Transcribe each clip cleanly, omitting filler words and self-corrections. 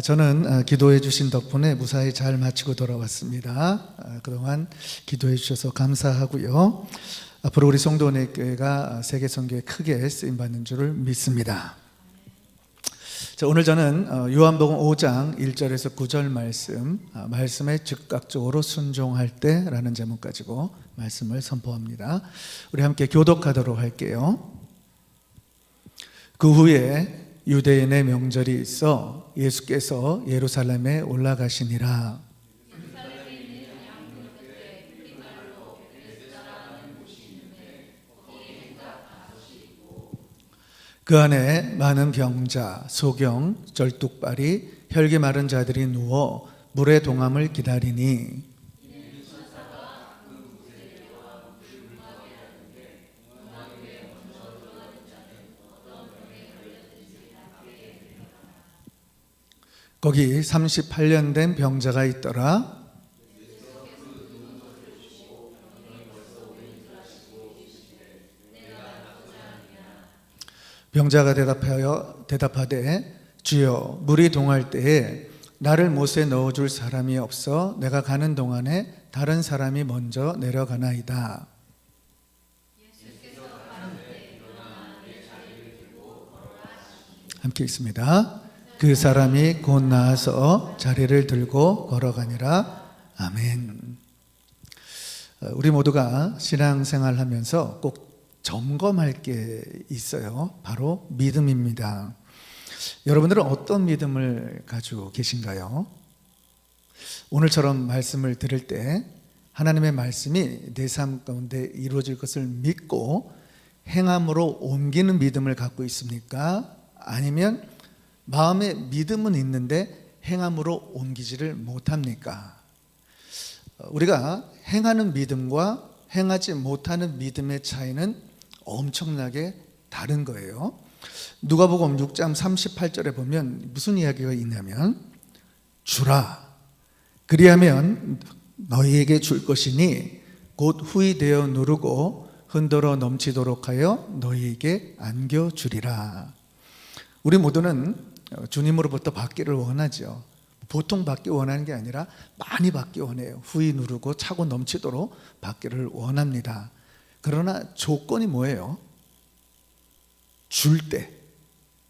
저는 기도해 주신 덕분에 무사히 잘 마치고 돌아왔습니다. 그동안 기도해 주셔서 감사하고요. 앞으로 우리 성도원의교회가 세계선교에 크게 쓰임받는 줄을 믿습니다. 자, 오늘 저는 요한복음 5장 1절에서 9절 말씀에 즉각적으로 순종할 때라는 제목 가지고 말씀을 선포합니다. 우리 함께 교독하도록 할게요. 그 후에 유대인의 명절이 있어 예수께서 예루살렘에 올라가시니라. 그 안에 많은 병자, 소경, 절뚝발이, 혈기 마른 자들이 누워 물의 동함을 기다리니 거기 38년 된 병자가 있더라. 병자가 대답하되 주여, 물이 동할 때에 나를 못에 넣어줄 사람이 없어 내가 가는 동안에 다른 사람이 먼저 내려가나이다. 함께 읽습니다. 그 사람이 곧 나아서 자리를 들고 걸어가니라. 아멘. 우리 모두가 신앙생활 하면서 꼭 점검할 게 있어요. 바로 믿음입니다. 여러분들은 어떤 믿음을 가지고 계신가요? 오늘처럼 말씀을 들을 때 하나님의 말씀이 내 삶 가운데 이루어질 것을 믿고 행함으로 옮기는 믿음을 갖고 있습니까? 아니면 마음에 믿음은 있는데 행함으로 옮기지를 못합니까? 우리가 행하는 믿음과 행하지 못하는 믿음의 차이는 엄청나게 다른 거예요. 누가복음 6장 38절에 보면 무슨 이야기가 있냐면 주라, 그리하면 너희에게 줄 것이니 곧 후히 되어 누르고 흔들어 넘치도록 하여 너희에게 안겨주리라. 우리 모두는 주님으로부터 받기를 원하죠. 보통 받기 원하는 게 아니라 많이 받기 원해요. 후히 누르고 차고 넘치도록 받기를 원합니다. 그러나 조건이 뭐예요? 줄 때,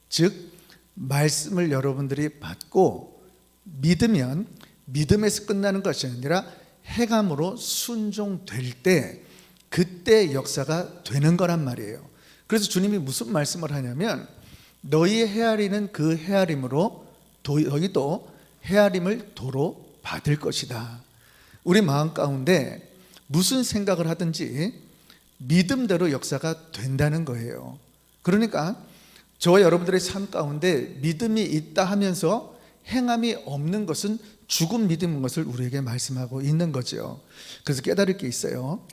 즉 말씀을 여러분들이 받고 믿으면 믿음에서 끝나는 것이 아니라 행함으로 순종될 때, 그때 역사가 되는 거란 말이에요. 그래서 주님이 무슨 말씀을 하냐면 너희의 헤아리는 그 헤아림으로 너희도 헤아림을 도로 받을 것이다. 우리 마음 가운데 무슨 생각을 하든지 믿음대로 역사가 된다는 거예요. 그러니까 저와 여러분들의 삶 가운데 믿음이 있다 하면서 행함이 없는 것은 죽은 믿음인 것을 우리에게 말씀하고 있는 거죠. 그래서 깨달을 게 있어요.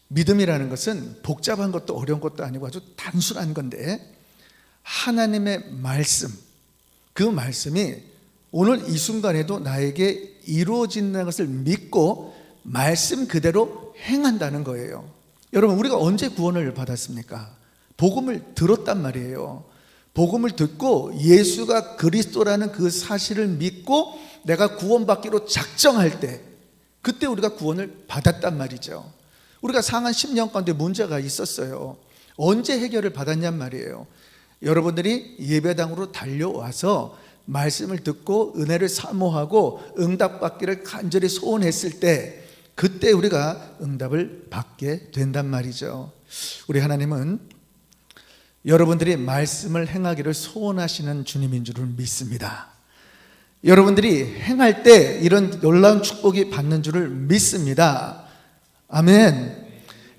믿음이라는 것은 복잡한 것도 어려운 것도 아니고 아주 단순한 건데 하나님의 말씀, 그 말씀이 오늘 이 순간에도 나에게 이루어진다는 것을 믿고 말씀 그대로 행한다는 거예요. 여러분, 우리가 언제 구원을 받았습니까? 복음을 들었단 말이에요. 복음을 듣고 예수가 그리스도라는 그 사실을 믿고 내가 구원받기로 작정할 때, 그때 우리가 구원을 받았단 말이죠. 우리가 상한 10년 가운데 문제가 있었어요. 언제 해결을 받았냔 말이에요. 여러분들이 예배당으로 달려와서 말씀을 듣고 은혜를 사모하고 응답받기를 간절히 소원했을 때, 그때 우리가 응답을 받게 된단 말이죠. 우리 하나님은 여러분들이 말씀을 행하기를 소원하시는 주님인 줄을 믿습니다. 여러분들이 행할 때 이런 놀라운 축복이 받는 줄을 믿습니다. 아멘.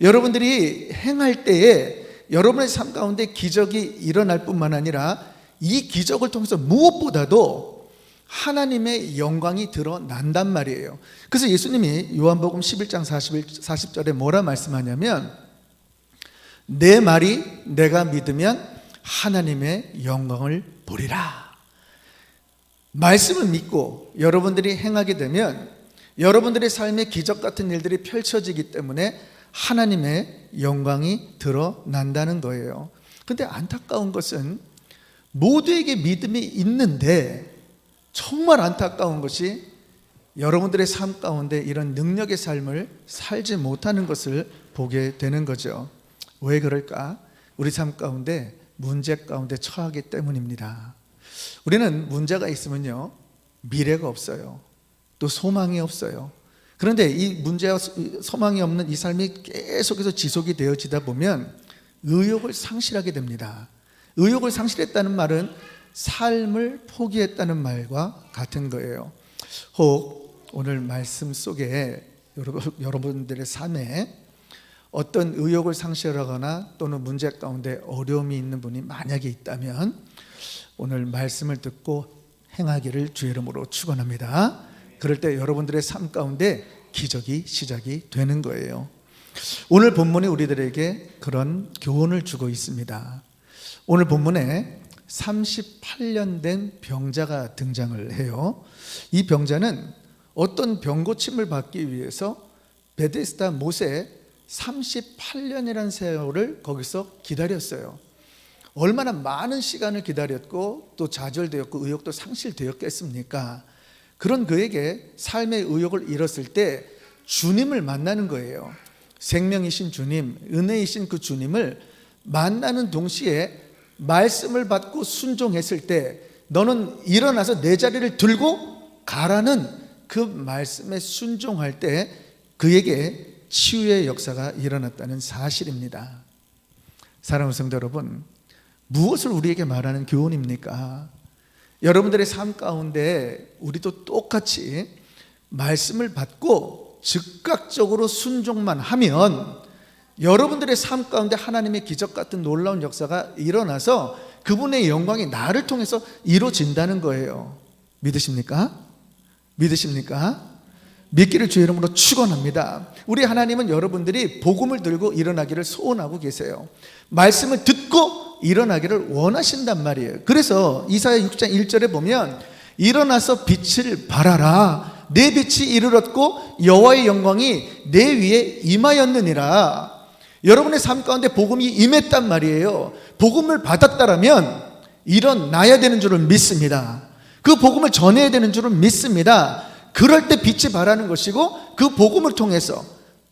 여러분들이 행할 때에 여러분의 삶 가운데 기적이 일어날 뿐만 아니라 이 기적을 통해서 무엇보다도 하나님의 영광이 드러난단 말이에요. 그래서 예수님이 요한복음 11장 40절에 뭐라 말씀하냐면 내 말이 내가 믿으면 하나님의 영광을 보리라. 말씀을 믿고 여러분들이 행하게 되면 여러분들의 삶에 기적 같은 일들이 펼쳐지기 때문에 하나님의 영광이 드러난다는 거예요. 그런데 안타까운 것은 모두에게 믿음이 있는데 정말 안타까운 것이 여러분들의 삶 가운데 이런 능력의 삶을 살지 못하는 것을 보게 되는 거죠. 왜 그럴까? 우리 삶 가운데 문제 가운데 처하기 때문입니다. 우리는 문제가 있으면요, 미래가 없어요. 또 소망이 없어요. 그런데 이 문제와 소망이 없는 이 삶이 계속해서 지속이 되어지다 보면 의욕을 상실하게 됩니다. 의욕을 상실했다는 말은 삶을 포기했다는 말과 같은 거예요. 혹 오늘 말씀 속에 여러분들의 삶에 어떤 의욕을 상실하거나 또는 문제 가운데 어려움이 있는 분이 만약에 있다면 오늘 말씀을 듣고 행하기를 주의 이름으로 축원합니다. 그럴 때 여러분들의 삶 가운데 기적이 시작이 되는 거예요. 오늘 본문이 우리들에게 그런 교훈을 주고 있습니다. 오늘 본문에 38년 된 병자가 등장을 해요. 이 병자는 어떤 병 고침을 받기 위해서 베데스다 못에 38년이라는 세월을 거기서 기다렸어요. 얼마나 많은 시간을 기다렸고 또 좌절되었고 의욕도 상실되었겠습니까? 그런 그에게 삶의 의욕을 잃었을 때 주님을 만나는 거예요. 생명이신 주님, 은혜이신 그 주님을 만나는 동시에 말씀을 받고 순종했을 때 너는 일어나서 내 자리를 들고 가라는 그 말씀에 순종할 때 그에게 치유의 역사가 일어났다는 사실입니다. 사랑하는 성도 여러분, 무엇을 우리에게 말하는 교훈입니까? 여러분들의 삶 가운데 우리도 똑같이 말씀을 받고 즉각적으로 순종만 하면 여러분들의 삶 가운데 하나님의 기적 같은 놀라운 역사가 일어나서 그분의 영광이 나를 통해서 이루어진다는 거예요. 믿으십니까? 믿으십니까? 믿기를 주의 이름으로 축원합니다. 우리 하나님은 여러분들이 복음을 들고 일어나기를 소원하고 계세요. 말씀을 듣고 일어나기를 원하신단 말이에요. 그래서 이사야 6장 1절에 보면 일어나서 빛을 발하라. 내 빛이 이르렀고 여호와의 영광이 내 위에 임하였느니라. 여러분의 삶 가운데 복음이 임했단 말이에요. 복음을 받았다라면 일어나야 되는 줄을 믿습니다. 그 복음을 전해야 되는 줄을 믿습니다. 그럴 때 빛이 발하는 것이고 그 복음을 통해서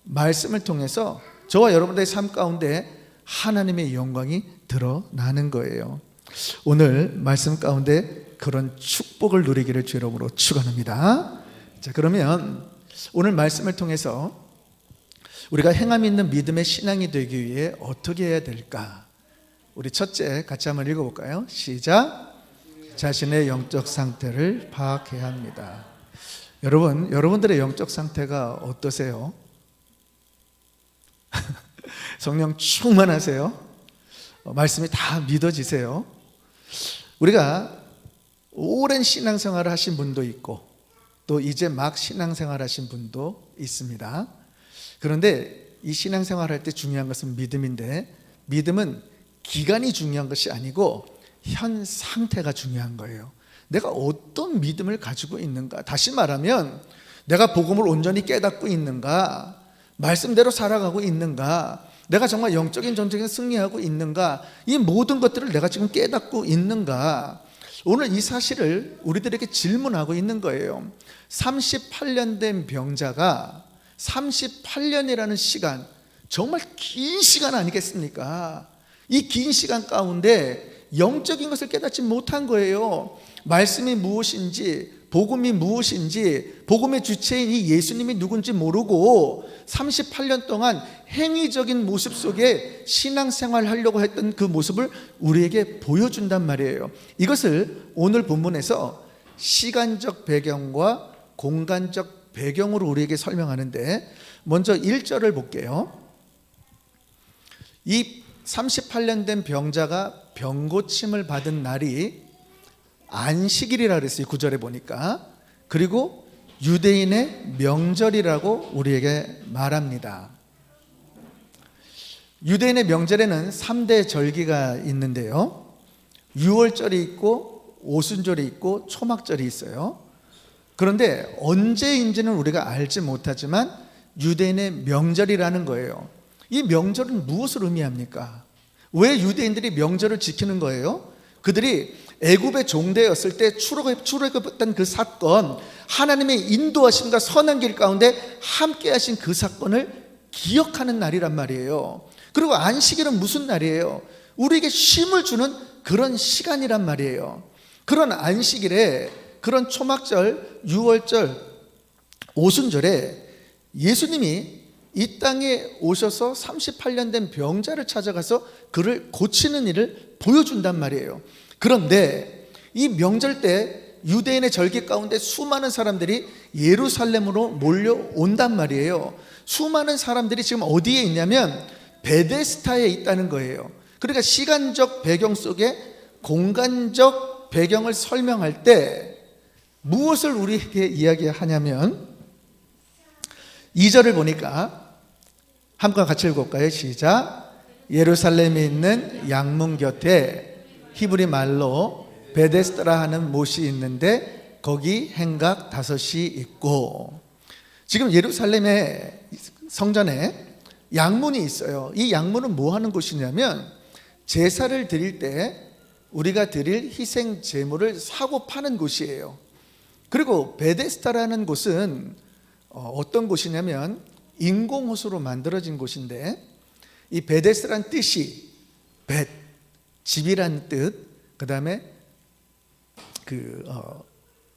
말씀을 통해서 저와 여러분들의 삶 가운데 하나님의 영광이 드러나는 거예요. 오늘 말씀 가운데 그런 축복을 누리기를 주의 이름으로 축원합니다. 자, 그러면 오늘 말씀을 통해서 우리가 행함 있는 믿음의 신앙이 되기 위해 어떻게 해야 될까? 우리 첫째 같이 한번 읽어볼까요? 시작. 자신의 영적 상태를 파악해야 합니다. 여러분들의 영적 상태가 어떠세요? 성령 충만하세요? 말씀이 다 믿어지세요? 우리가 오랜 신앙생활을 하신 분도 있고 또 이제 막 신앙생활 하신 분도 있습니다. 그런데 이 신앙생활 할 때 중요한 것은 믿음인데 믿음은 기간이 중요한 것이 아니고 현 상태가 중요한 거예요. 내가 어떤 믿음을 가지고 있는가? 다시 말하면 내가 복음을 온전히 깨닫고 있는가? 말씀대로 살아가고 있는가? 내가 정말 영적인 전쟁에 승리하고 있는가? 이 모든 것들을 내가 지금 깨닫고 있는가? 오늘 이 사실을 우리들에게 질문하고 있는 거예요. 38년 된 병자가 38년이라는 시간, 정말 긴 시간 아니겠습니까? 이 긴 시간 가운데 영적인 것을 깨닫지 못한 거예요. 말씀이 무엇인지, 복음이 무엇인지, 복음의 주체인 이 예수님이 누군지 모르고 38년 동안 행위적인 모습 속에 신앙생활 하려고 했던 그 모습을 우리에게 보여준단 말이에요. 이것을 오늘 본문에서 시간적 배경과 공간적 배경으로 우리에게 설명하는데 먼저 1절을 볼게요. 이 38년 된 병자가 병고침을 받은 날이 안식일이라 그랬어요. 9절에 보니까. 그리고 유대인의 명절이라고 우리에게 말합니다. 유대인의 명절에는 3대 절기가 있는데요. 유월절이 있고 오순절이 있고 초막절이 있어요. 그런데 언제인지는 우리가 알지 못하지만 유대인의 명절이라는 거예요. 이 명절은 무엇을 의미합니까? 왜 유대인들이 명절을 지키는 거예요? 그들이 애굽의 종되었을 때 출애굽했던 그 사건, 하나님의 인도하심과 선한 길 가운데 함께 하신 그 사건을 기억하는 날이란 말이에요. 그리고 안식일은 무슨 날이에요? 우리에게 쉼을 주는 그런 시간이란 말이에요. 그런 안식일에, 그런 초막절, 유월절, 오순절에 예수님이 이 땅에 오셔서 38년 된 병자를 찾아가서 그를 고치는 일을 보여준단 말이에요. 그런데 이 명절 때 유대인의 절기 가운데 수많은 사람들이 예루살렘으로 몰려온단 말이에요. 수많은 사람들이 지금 어디에 있냐면 베데스다에 있다는 거예요. 그러니까 시간적 배경 속에 공간적 배경을 설명할 때 무엇을 우리에게 이야기하냐면 2절을 보니까 한번 같이 읽어볼까요? 시작. 예루살렘에 있는 양문 곁에 히브리 말로 베데스다라 하는 못이 있는데 거기 행각 5이 있고, 지금 예루살렘의 성전에 양문이 있어요. 이 양문은 뭐 하는 곳이냐면 제사를 드릴 때 우리가 드릴 희생 제물을 사고 파는 곳이에요. 그리고 베데스다라는 곳은 어떤 곳이냐면 인공호수로 만들어진 곳인데, 이 베데스다라는 뜻이 집이란 뜻, 그 다음에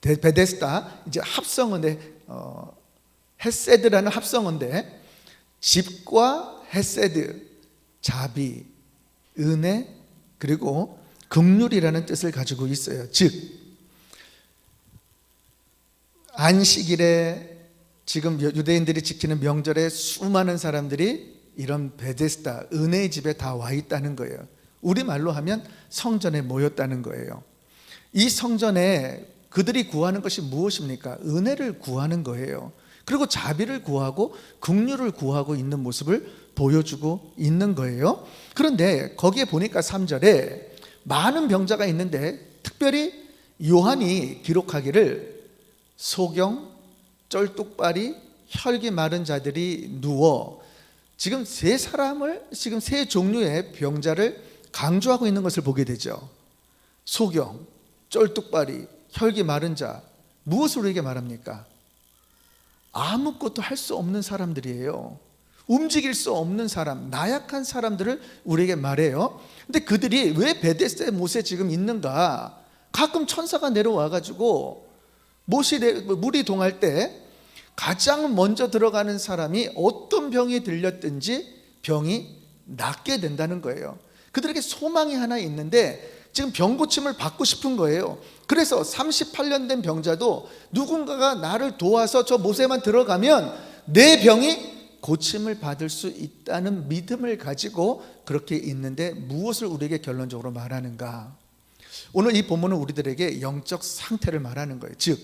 베데스다 이제 합성어인데 헤세드라는 합성어인데, 집과 헤세드, 자비, 은혜, 그리고 긍휼이라는 뜻을 가지고 있어요. 즉 안식일에 지금 유대인들이 지키는 명절에 수많은 사람들이 이런 베데스다, 은혜의 집에 다 와 있다는 거예요. 우리말로 하면 성전에 모였다는 거예요. 이 성전에 그들이 구하는 것이 무엇입니까? 은혜를 구하는 거예요. 그리고 자비를 구하고 긍휼을 구하고 있는 모습을 보여주고 있는 거예요. 그런데 거기에 보니까 3절에 많은 병자가 있는데 특별히 요한이 기록하기를 소경, 쩔뚝발이, 혈기 마른 자들이 누워, 지금 세 종류의 병자를 강조하고 있는 것을 보게 되죠. 소경, 쩔뚝발이, 혈기 마른 자, 무엇을 우리에게 말합니까? 아무것도 할 수 없는 사람들이에요. 움직일 수 없는 사람, 나약한 사람들을 우리에게 말해요. 근데 그들이 왜 베데스다 못에 지금 있는가? 가끔 천사가 내려와가지고 물이 동할 때 가장 먼저 들어가는 사람이 어떤 병이 들렸든지 병이 낫게 된다는 거예요. 그들에게 소망이 하나 있는데 지금 병 고침을 받고 싶은 거예요. 그래서 38년 된 병자도 누군가가 나를 도와서 저 못에만 들어가면 내 병이 고침을 받을 수 있다는 믿음을 가지고 그렇게 있는데, 무엇을 우리에게 결론적으로 말하는가? 오늘 이 본문은 우리들에게 영적 상태를 말하는 거예요. 즉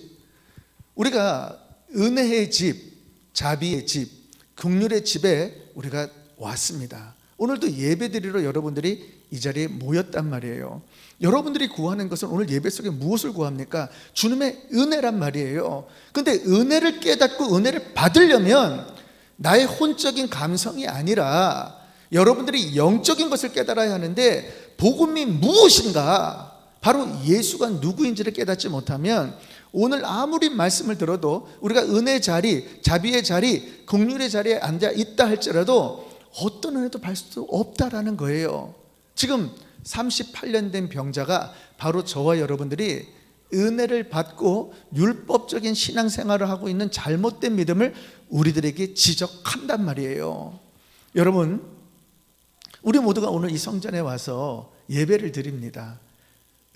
우리가 은혜의 집, 자비의 집, 긍휼의 집에 우리가 왔습니다. 오늘도 예배드리러 여러분들이 이 자리에 모였단 말이에요. 여러분들이 구하는 것은 오늘 예배 속에 무엇을 구합니까? 주님의 은혜란 말이에요. 그런데 은혜를 깨닫고 은혜를 받으려면 나의 혼적인 감성이 아니라 여러분들이 영적인 것을 깨달아야 하는데, 복음이 무엇인가, 바로 예수가 누구인지를 깨닫지 못하면 오늘 아무리 말씀을 들어도 우리가 은혜의 자리, 자비의 자리, 긍휼의 자리에 앉아 있다 할지라도 어떤 은혜도 받을 수 없다라는 거예요. 지금 38년 된 병자가 바로 저와 여러분들이 은혜를 받고 율법적인 신앙생활을 하고 있는 잘못된 믿음을 우리들에게 지적한단 말이에요. 여러분, 우리 모두가 오늘 이 성전에 와서 예배를 드립니다.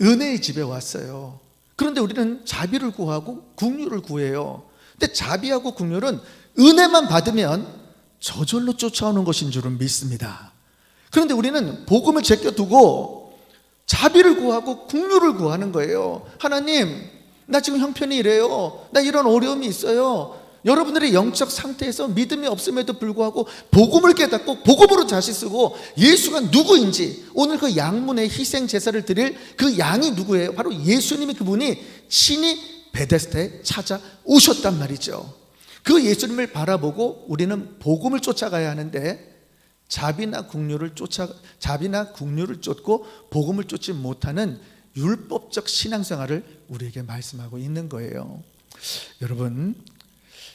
은혜의 집에 왔어요. 그런데 우리는 자비를 구하고 긍휼을 구해요. 근데 자비하고 긍휼은 은혜만 받으면 저절로 쫓아오는 것인 줄은 믿습니다. 그런데 우리는 복음을 제껴두고 자비를 구하고 긍휼을 구하는 거예요. 하나님, 나 지금 형편이 이래요. 나 이런 어려움이 있어요. 여러분들의 영적 상태에서 믿음이 없음에도 불구하고 복음을 깨닫고 복음으로 다시 쓰고 예수가 누구인지, 오늘 그 양문의 희생 제사를 드릴 그 양이 누구예요? 바로 예수님이, 그분이 친히 베데스다에 찾아오셨단 말이죠. 그 예수님을 바라보고 우리는 복음을 쫓아가야 하는데, 자비나 긍휼을 쫓고 복음을 쫓지 못하는 율법적 신앙생활을 우리에게 말씀하고 있는 거예요. 여러분,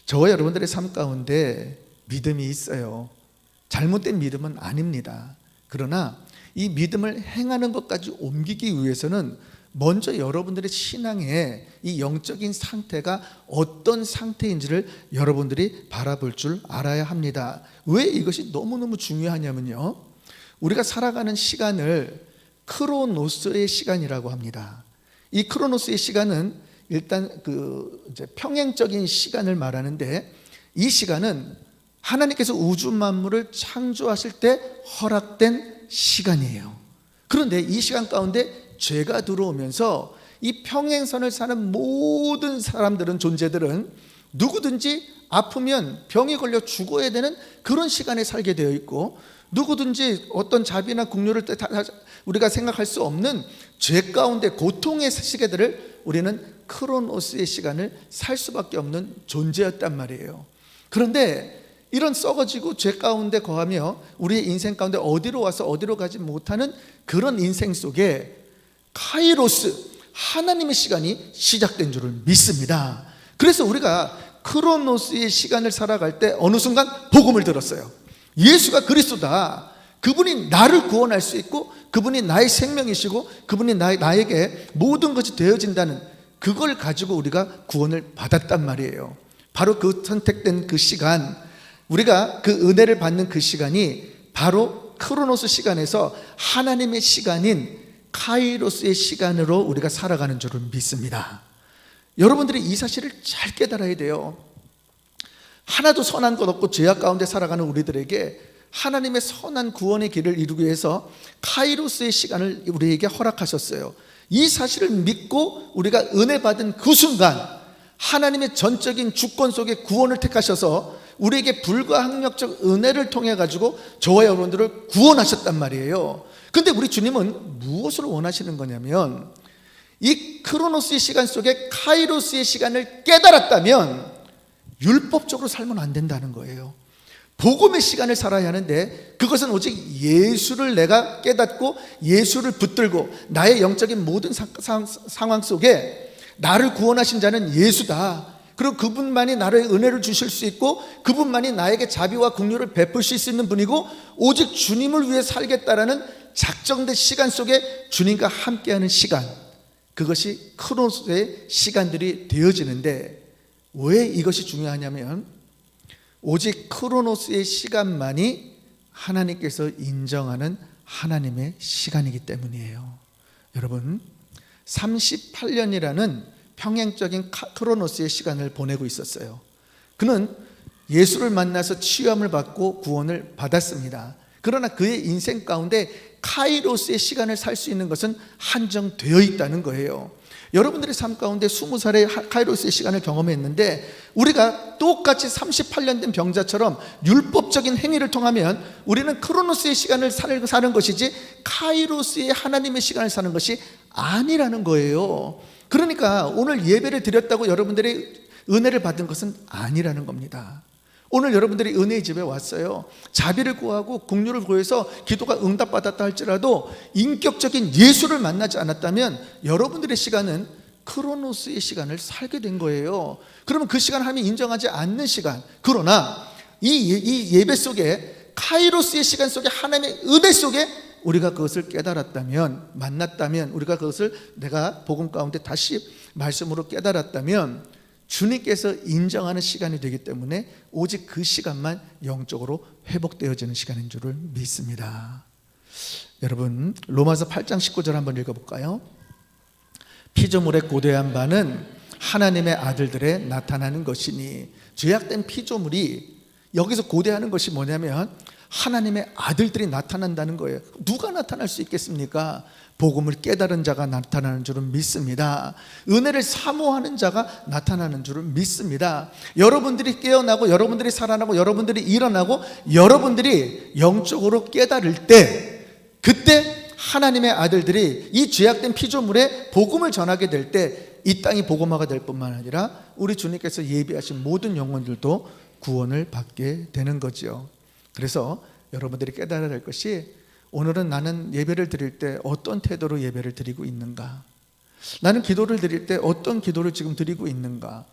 저와 여러분들의 삶 가운데 믿음이 있어요. 잘못된 믿음은 아닙니다. 그러나 이 믿음을 행하는 것까지 옮기기 위해서는 먼저 여러분들의 신앙의 이 영적인 상태가 어떤 상태인지를 여러분들이 바라볼 줄 알아야 합니다. 왜 이것이 너무너무 중요하냐면요, 우리가 살아가는 시간을 크로노스의 시간이라고 합니다. 이 크로노스의 시간은 일단 이제 평행적인 시간을 말하는데, 이 시간은 하나님께서 우주 만물을 창조하실 때 허락된 시간이에요. 그런데 이 시간 가운데 죄가 들어오면서 이 평행선을 사는 모든 사람들은, 존재들은 누구든지 아프면 병이 걸려 죽어야 되는 그런 시간에 살게 되어 있고, 누구든지 어떤 자비나 긍휼을 우리가 생각할 수 없는 죄 가운데 고통의 시기들을 우리는 크로노스의 시간을 살 수밖에 없는 존재였단 말이에요. 그런데 이런 썩어지고 죄 가운데 거하며 우리의 인생 가운데 어디로 와서 어디로 가지 못하는 그런 인생 속에 카이로스, 하나님의 시간이 시작된 줄을 믿습니다. 그래서 우리가 크로노스의 시간을 살아갈 때 어느 순간 복음을 들었어요. 예수가 그리스도다, 그분이 나를 구원할 수 있고 그분이 나의 생명이시고 그분이 나에게 모든 것이 되어진다는 그걸 가지고 우리가 구원을 받았단 말이에요. 바로 그 선택된 그 시간, 우리가 그 은혜를 받는 그 시간이 바로 크로노스 시간에서 하나님의 시간인 카이로스의 시간으로 우리가 살아가는 줄을 믿습니다. 여러분들이 이 사실을 잘 깨달아야 돼요. 하나도 선한 것 없고 죄악 가운데 살아가는 우리들에게 하나님의 선한 구원의 길을 이루기 위해서 카이로스의 시간을 우리에게 허락하셨어요. 이 사실을 믿고 우리가 은혜 받은 그 순간 하나님의 전적인 주권 속에 구원을 택하셔서 우리에게 불가항력적 은혜를 통해 가지고 저와 여러분들을 구원하셨단 말이에요. 근데 우리 주님은 무엇을 원하시는 거냐면, 이 크로노스의 시간 속에 카이로스의 시간을 깨달았다면 율법적으로 살면 안 된다는 거예요. 복음의 시간을 살아야 하는데, 그것은 오직 예수를 내가 깨닫고 예수를 붙들고 나의 영적인 모든 상황 속에 나를 구원하신 자는 예수다, 그리고 그분만이 나를 은혜를 주실 수 있고 그분만이 나에게 자비와 긍휼을 베풀 수 있는 분이고, 오직 주님을 위해 살겠다라는 작정된 시간 속에 주님과 함께하는 시간, 그것이 크로노스의 시간들이 되어지는데, 왜 이것이 중요하냐면 오직 크로노스의 시간만이 하나님께서 인정하는 하나님의 시간이기 때문이에요. 여러분, 38년이라는 평행적인 크로노스의 시간을 보내고 있었어요. 그는 예수를 만나서 치유함을 받고 구원을 받았습니다. 그러나 그의 인생 가운데 카이로스의 시간을 살 수 있는 것은 한정되어 있다는 거예요. 여러분들의 삶 가운데 20살의 카이로스의 시간을 경험했는데, 우리가 똑같이 38년 된 병자처럼 율법적인 행위를 통하면 우리는 크로노스의 시간을 사는 것이지 카이로스의 하나님의 시간을 사는 것이 아니라는 거예요. 그러니까 오늘 예배를 드렸다고 여러분들이 은혜를 받은 것은 아니라는 겁니다. 오늘 여러분들이 은혜의 집에 왔어요. 자비를 구하고 긍휼을 구해서 기도가 응답받았다 할지라도 인격적인 예수를 만나지 않았다면 여러분들의 시간은 크로노스의 시간을 살게 된 거예요. 그러면 그 시간 하나님이 인정하지 않는 시간, 그러나 이 예배 속에 카이로스의 시간 속에 하나님의 은혜 속에 우리가 그것을 깨달았다면, 만났다면, 우리가 그것을 내가 복음 가운데 다시 말씀으로 깨달았다면 주님께서 인정하는 시간이 되기 때문에 오직 그 시간만 영적으로 회복되어지는 시간인 줄을 믿습니다. 여러분, 로마서 8장 19절 한번 읽어볼까요? 피조물의 고대한 바는 하나님의 아들들에 나타나는 것이니. 죄악된 피조물이 여기서 고대하는 것이 뭐냐면 하나님의 아들들이 나타난다는 거예요. 누가 나타날 수 있겠습니까? 복음을 깨달은 자가 나타나는 줄은 믿습니다. 은혜를 사모하는 자가 나타나는 줄은 믿습니다. 여러분들이 깨어나고 여러분들이 살아나고 여러분들이 일어나고 여러분들이 영적으로 깨달을 때, 그때 하나님의 아들들이 이 죄악된 피조물에 복음을 전하게 될 때 이 땅이 복음화가 될 뿐만 아니라 우리 주님께서 예비하신 모든 영혼들도 구원을 받게 되는 거죠. 그래서 여러분들이 깨달아야 할 것이, 오늘은 나는 예배를 드릴 때 어떤 태도로 예배를 드리고 있는가? 나는 기도를 드릴 때 어떤 기도를 지금 드리고 있는가?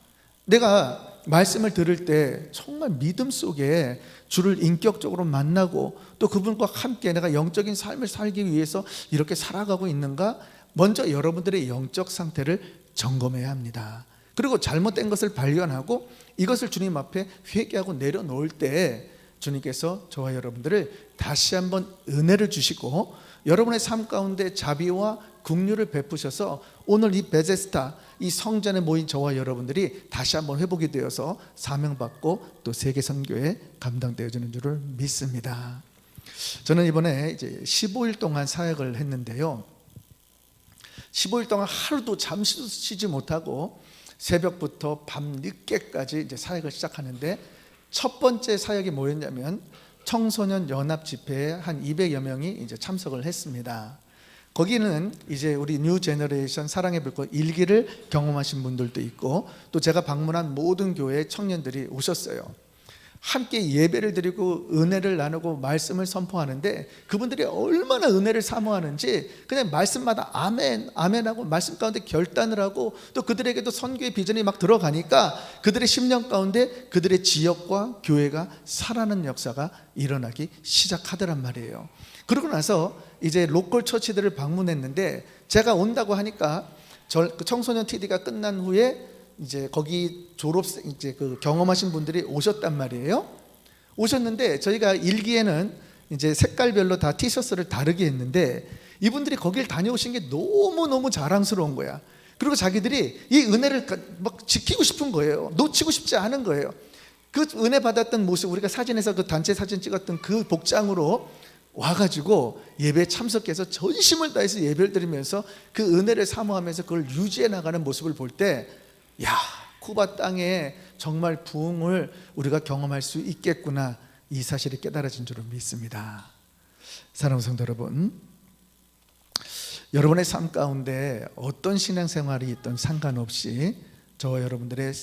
내가 말씀을 들을 때 정말 믿음 속에 주를 인격적으로 만나고 또 그분과 함께 내가 영적인 삶을 살기 위해서 이렇게 살아가고 있는가? 먼저 여러분들의 영적 상태를 점검해야 합니다. 그리고 잘못된 것을 발견하고 이것을 주님 앞에 회개하고 내려놓을 때 주님께서 저와 여러분들을 다시 한번 은혜를 주시고 여러분의 삶 가운데 자비와 긍휼을 베푸셔서 오늘 이 베데스다 이 성전에 모인 저와 여러분들이 다시 한번 회복이 되어서 사명받고 또 세계 선교에 감당되어지는 줄을 믿습니다. 저는 이번에 이제 15일 동안 사역을 했는데요. 15일 동안 하루도 잠시도 쉬지 못하고 새벽부터 밤 늦게까지 이제 사역을 시작하는데 첫 번째 사역이 뭐였냐면 청소년 연합 집회에 한 200여 명이 이제 참석을 했습니다. 거기는 이제 우리 뉴 제너레이션 사랑의 불꽃 1기를 경험하신 분들도 있고 또 제가 방문한 모든 교회 청년들이 오셨어요. 함께 예배를 드리고 은혜를 나누고 말씀을 선포하는데 그분들이 얼마나 은혜를 사모하는지 그냥 말씀마다 아멘 아멘하고 말씀 가운데 결단을 하고 또 그들에게도 선교의 비전이 막 들어가니까 그들의 심령 가운데 그들의 지역과 교회가 살아나는 역사가 일어나기 시작하더란 말이에요. 그러고 나서 이제 로컬 처치들을 방문했는데 제가 온다고 하니까 청소년 TD가 끝난 후에 이제 거기 졸업생 이제 그 경험하신 분들이 오셨단 말이에요. 오셨는데 저희가 1기에는 이제 색깔별로 다 티셔츠를 다르게 했는데 이분들이 거길 다녀오신 게 너무너무 자랑스러운 거야. 그리고 자기들이 이 은혜를 막 지키고 싶은 거예요. 놓치고 싶지 않은 거예요. 그 은혜 받았던 모습 우리가 사진에서 그 단체 사진 찍었던 그 복장으로 와가지고 예배에 참석해서 전심을 다해서 예배를 드리면서 그 은혜를 사모하면서 그걸 유지해 나가는 모습을 볼 때 야, 쿠바 땅에 정말 부흥을 우리가 경험할 수 있겠구나 이 사실이 깨달아진 줄을 믿습니다. 사랑하는 성도 여러분, 여러분의 삶 가운데 어떤 신앙생활이 있든 상관없이 저와 여러분들의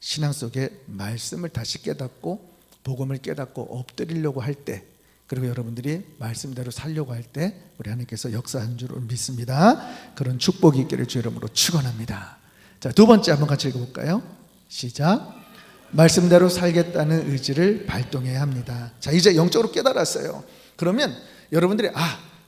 신앙 속에 말씀을 다시 깨닫고 복음을 깨닫고 엎드리려고 할 때 그리고 여러분들이 말씀대로 살려고 할 때 우리 하나님께서 역사하는 줄을 믿습니다. 그런 축복이 있기를 주 이름으로 축원합니다. 자, 두 번째 한번 같이 읽어볼까요? 시작. 말씀대로 살겠다는 의지를 발동해야 합니다. 자, 이제 영적으로 깨달았어요. 그러면 여러분들이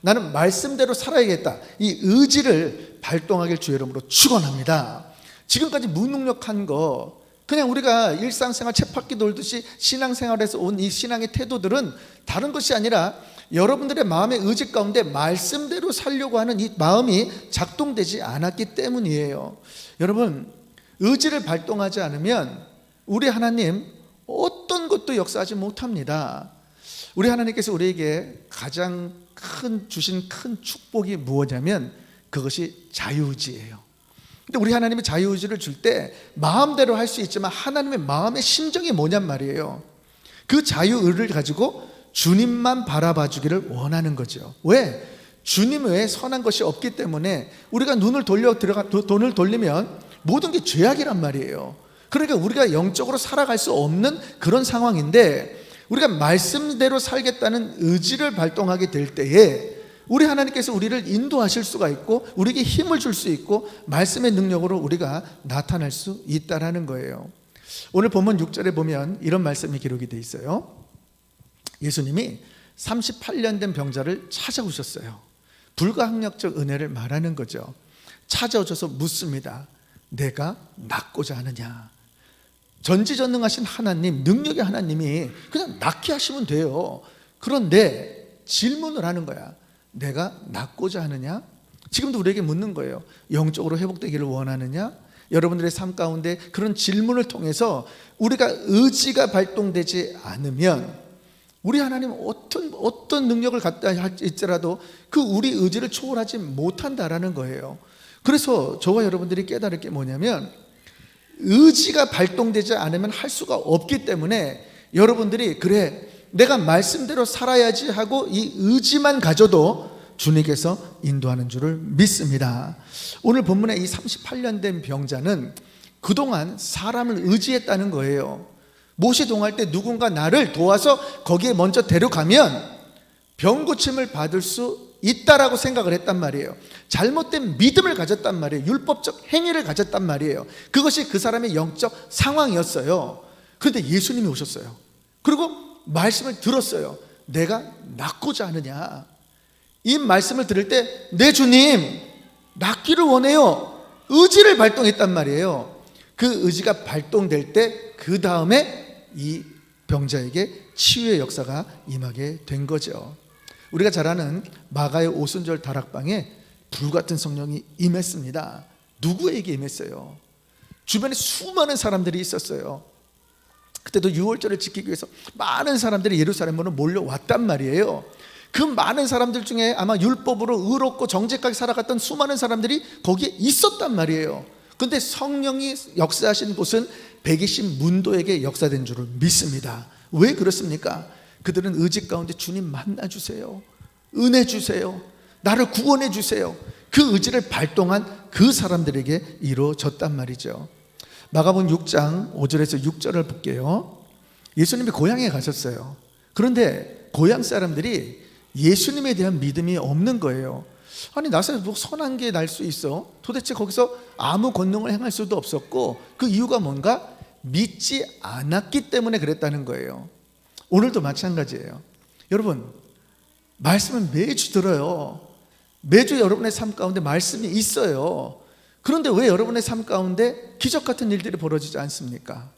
나는 말씀대로 살아야겠다 이 의지를 발동하길 주 이름으로 축원합니다. 지금까지 무능력한 거 그냥 우리가 일상생활 쳇바퀴 돌듯이 신앙생활에서 온 이 신앙의 태도들은 다른 것이 아니라 여러분들의 마음의 의지 가운데 말씀대로 살려고 하는 이 마음이 작동되지 않았기 때문이에요. 여러분, 의지를 발동하지 않으면 우리 하나님 어떤 것도 역사하지 못합니다. 우리 하나님께서 우리에게 가장 주신 큰 축복이 무엇이냐면 그것이 자유의지예요. 근데 우리 하나님이 자유의지를 줄 때 마음대로 할 수 있지만 하나님의 마음의 심정이 뭐냔 말이에요. 그 자유의를 가지고 주님만 바라봐 주기를 원하는 거죠. 왜? 주님 외에 선한 것이 없기 때문에 우리가 눈을 돌리면 모든 게 죄악이란 말이에요. 그러니까 우리가 영적으로 살아갈 수 없는 그런 상황인데 우리가 말씀대로 살겠다는 의지를 발동하게 될 때에 우리 하나님께서 우리를 인도하실 수가 있고 우리에게 힘을 줄 수 있고 말씀의 능력으로 우리가 나타날 수 있다는 거예요. 오늘 본문 6절에 보면 이런 말씀이 기록이 되어 있어요. 예수님이 38년 된 병자를 찾아오셨어요. 불가항력적 은혜를 말하는 거죠. 찾아오셔서 묻습니다. 내가 낫고자 하느냐? 전지전능하신 하나님, 능력의 하나님이 그냥 낫게 하시면 돼요. 그런데 질문을 하는 거야. 내가 낫고자 하느냐? 지금도 우리에게 묻는 거예요. 영적으로 회복되기를 원하느냐? 여러분들의 삶 가운데 그런 질문을 통해서 우리가 의지가 발동되지 않으면 우리 하나님 어떤 능력을 갖다 할지라도 그 우리 의지를 초월하지 못한다라는 거예요. 그래서 저와 여러분들이 깨달을 게 뭐냐면 의지가 발동되지 않으면 할 수가 없기 때문에 여러분들이 그래 내가 말씀대로 살아야지 하고 이 의지만 가져도 주님께서 인도하는 줄을 믿습니다. 오늘 본문의 이 38년 된 병자는 그동안 사람을 의지했다는 거예요. 못이 동할 때 누군가 나를 도와서 거기에 먼저 데려가면 병 고침을 받을 수 있다라고 생각을 했단 말이에요. 잘못된 믿음을 가졌단 말이에요. 율법적 행위를 가졌단 말이에요. 그것이 그 사람의 영적 상황이었어요. 그런데 예수님이 오셨어요. 그리고 말씀을 들었어요. 내가 낫고자 하느냐. 이 말씀을 들을 때 네 주님 낫기를 원해요. 의지를 발동했단 말이에요. 그 의지가 발동될 때 그 다음에 이 병자에게 치유의 역사가 임하게 된 거죠. 우리가 잘 아는 마가의 오순절 다락방에 불같은 성령이 임했습니다. 누구에게 임했어요? 주변에 수많은 사람들이 있었어요. 그때도 유월절을 지키기 위해서 많은 사람들이 예루살렘으로 몰려왔단 말이에요. 그 많은 사람들 중에 아마 율법으로 의롭고 정직하게 살아갔던 수많은 사람들이 거기에 있었단 말이에요. 그런데 성령이 역사하신 곳은 120 문도에게 역사된 줄을 믿습니다. 왜 그렇습니까? 그들은 의지 가운데 주님 만나주세요, 은혜 주세요, 나를 구원해 주세요, 그 의지를 발동한 그 사람들에게 이루어졌단 말이죠. 마가복음 6장 5절에서 6절을 볼게요. 예수님이 고향에 가셨어요. 그런데 고향 사람들이 예수님에 대한 믿음이 없는 거예요. 아니 나사렛 뭐 선한 게 날 수 있어? 도대체 거기서 아무 권능을 행할 수도 없었고, 그 이유가 뭔가? 믿지 않았기 때문에 그랬다는 거예요. 오늘도 마찬가지예요. 여러분, 말씀은 매주 들어요. 매주 여러분의 삶 가운데 말씀이 있어요. 그런데 왜 여러분의 삶 가운데 기적 같은 일들이 벌어지지 않습니까?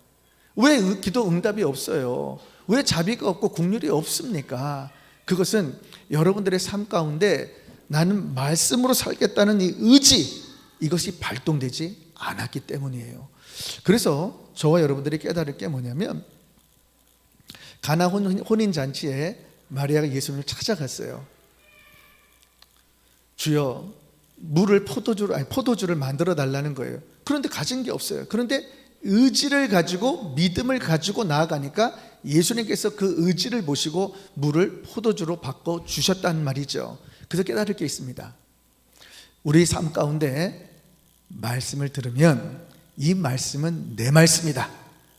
왜 기도 응답이 없어요? 왜 자비가 없고 긍휼이 없습니까? 그것은 여러분들의 삶 가운데 나는 말씀으로 살겠다는 이 의지, 이것이 발동되지 않았기 때문이에요. 그래서 저와 여러분들이 깨달을 게 뭐냐면, 가나 혼인잔치에 마리아가 예수님을 찾아갔어요. 주여 물을 포도주를 만들어 달라는 거예요. 그런데 가진 게 없어요. 그런데 의지를 가지고 믿음을 가지고 나아가니까 예수님께서 그 의지를 보시고 물을 포도주로 바꿔 주셨단 말이죠. 그래서 깨달을 게 있습니다. 우리 삶 가운데 말씀을 들으면 이 말씀은 내 말씀이다,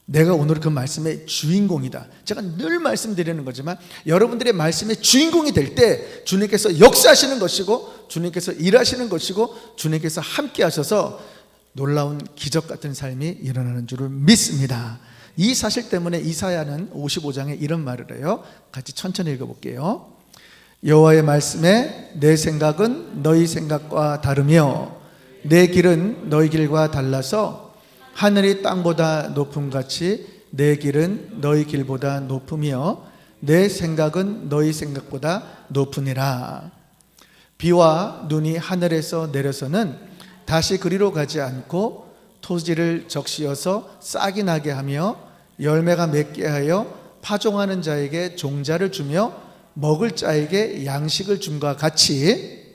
내가 오늘 그 말씀의 주인공이다. 제가 늘 말씀드리는 거지만 여러분들의 말씀의 주인공이 될 때 주님께서 역사하시는 것이고, 주님께서 일하시는 것이고, 주님께서 함께 하셔서 놀라운 기적 같은 삶이 일어나는 줄을 믿습니다. 이 사실 때문에 이사야는 55장에 이런 말을 해요. 같이 천천히 읽어볼게요. 여호와의 말씀에 내 생각은 너희 생각과 다르며 내 길은 너희 길과 달라서 하늘이 땅보다 높음같이 내 길은 너희 길보다 높으며 내 생각은 너희 생각보다 높으니라. 비와 눈이 하늘에서 내려서는 다시 그리로 가지 않고 토지를 적시어서 싹이 나게 하며 열매가 맺게 하여 파종하는 자에게 종자를 주며 먹을 자에게 양식을 줌과 같이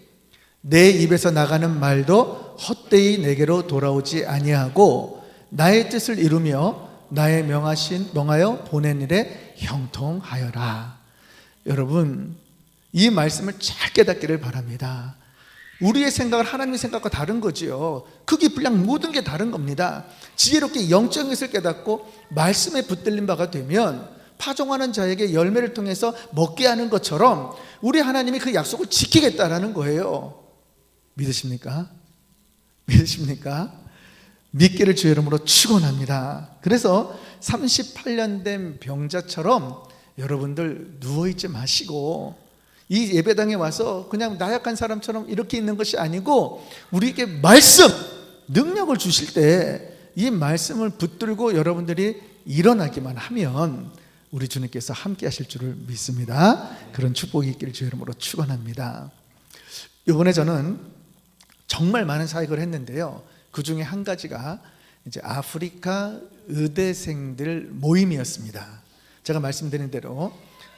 내 입에서 나가는 말도 헛되이 내게로 돌아오지 아니하고 나의 뜻을 이루며 나의 명하여 보낸 일에 형통하여라. 여러분, 이 말씀을 잘 깨닫기를 바랍니다. 우리의 생각은 하나님의 생각과 다른 거지요. 크기 분량 모든 게 다른 겁니다. 지혜롭게 영적인 것을 깨닫고 말씀에 붙들린 바가 되면 파종하는 자에게 열매를 통해서 먹게 하는 것처럼 우리 하나님이 그 약속을 지키겠다라는 거예요. 믿으십니까? 믿으십니까? 믿기를 주의 이름으로 축원합니다. 그래서 38년 된 병자처럼 여러분들 누워있지 마시고 이 예배당에 와서 그냥 나약한 사람처럼 이렇게 있는 것이 아니고, 우리에게 말씀, 능력을 주실 때 이 말씀을 붙들고 여러분들이 일어나기만 하면 우리 주님께서 함께 하실 줄을 믿습니다. 그런 축복이 있기를 주의 이름으로 축원합니다. 이번에 저는 정말 많은 사역을 했는데요, 그 중에 한 가지가 이제 아프리카 의대생들 모임이었습니다. 제가 말씀드린 대로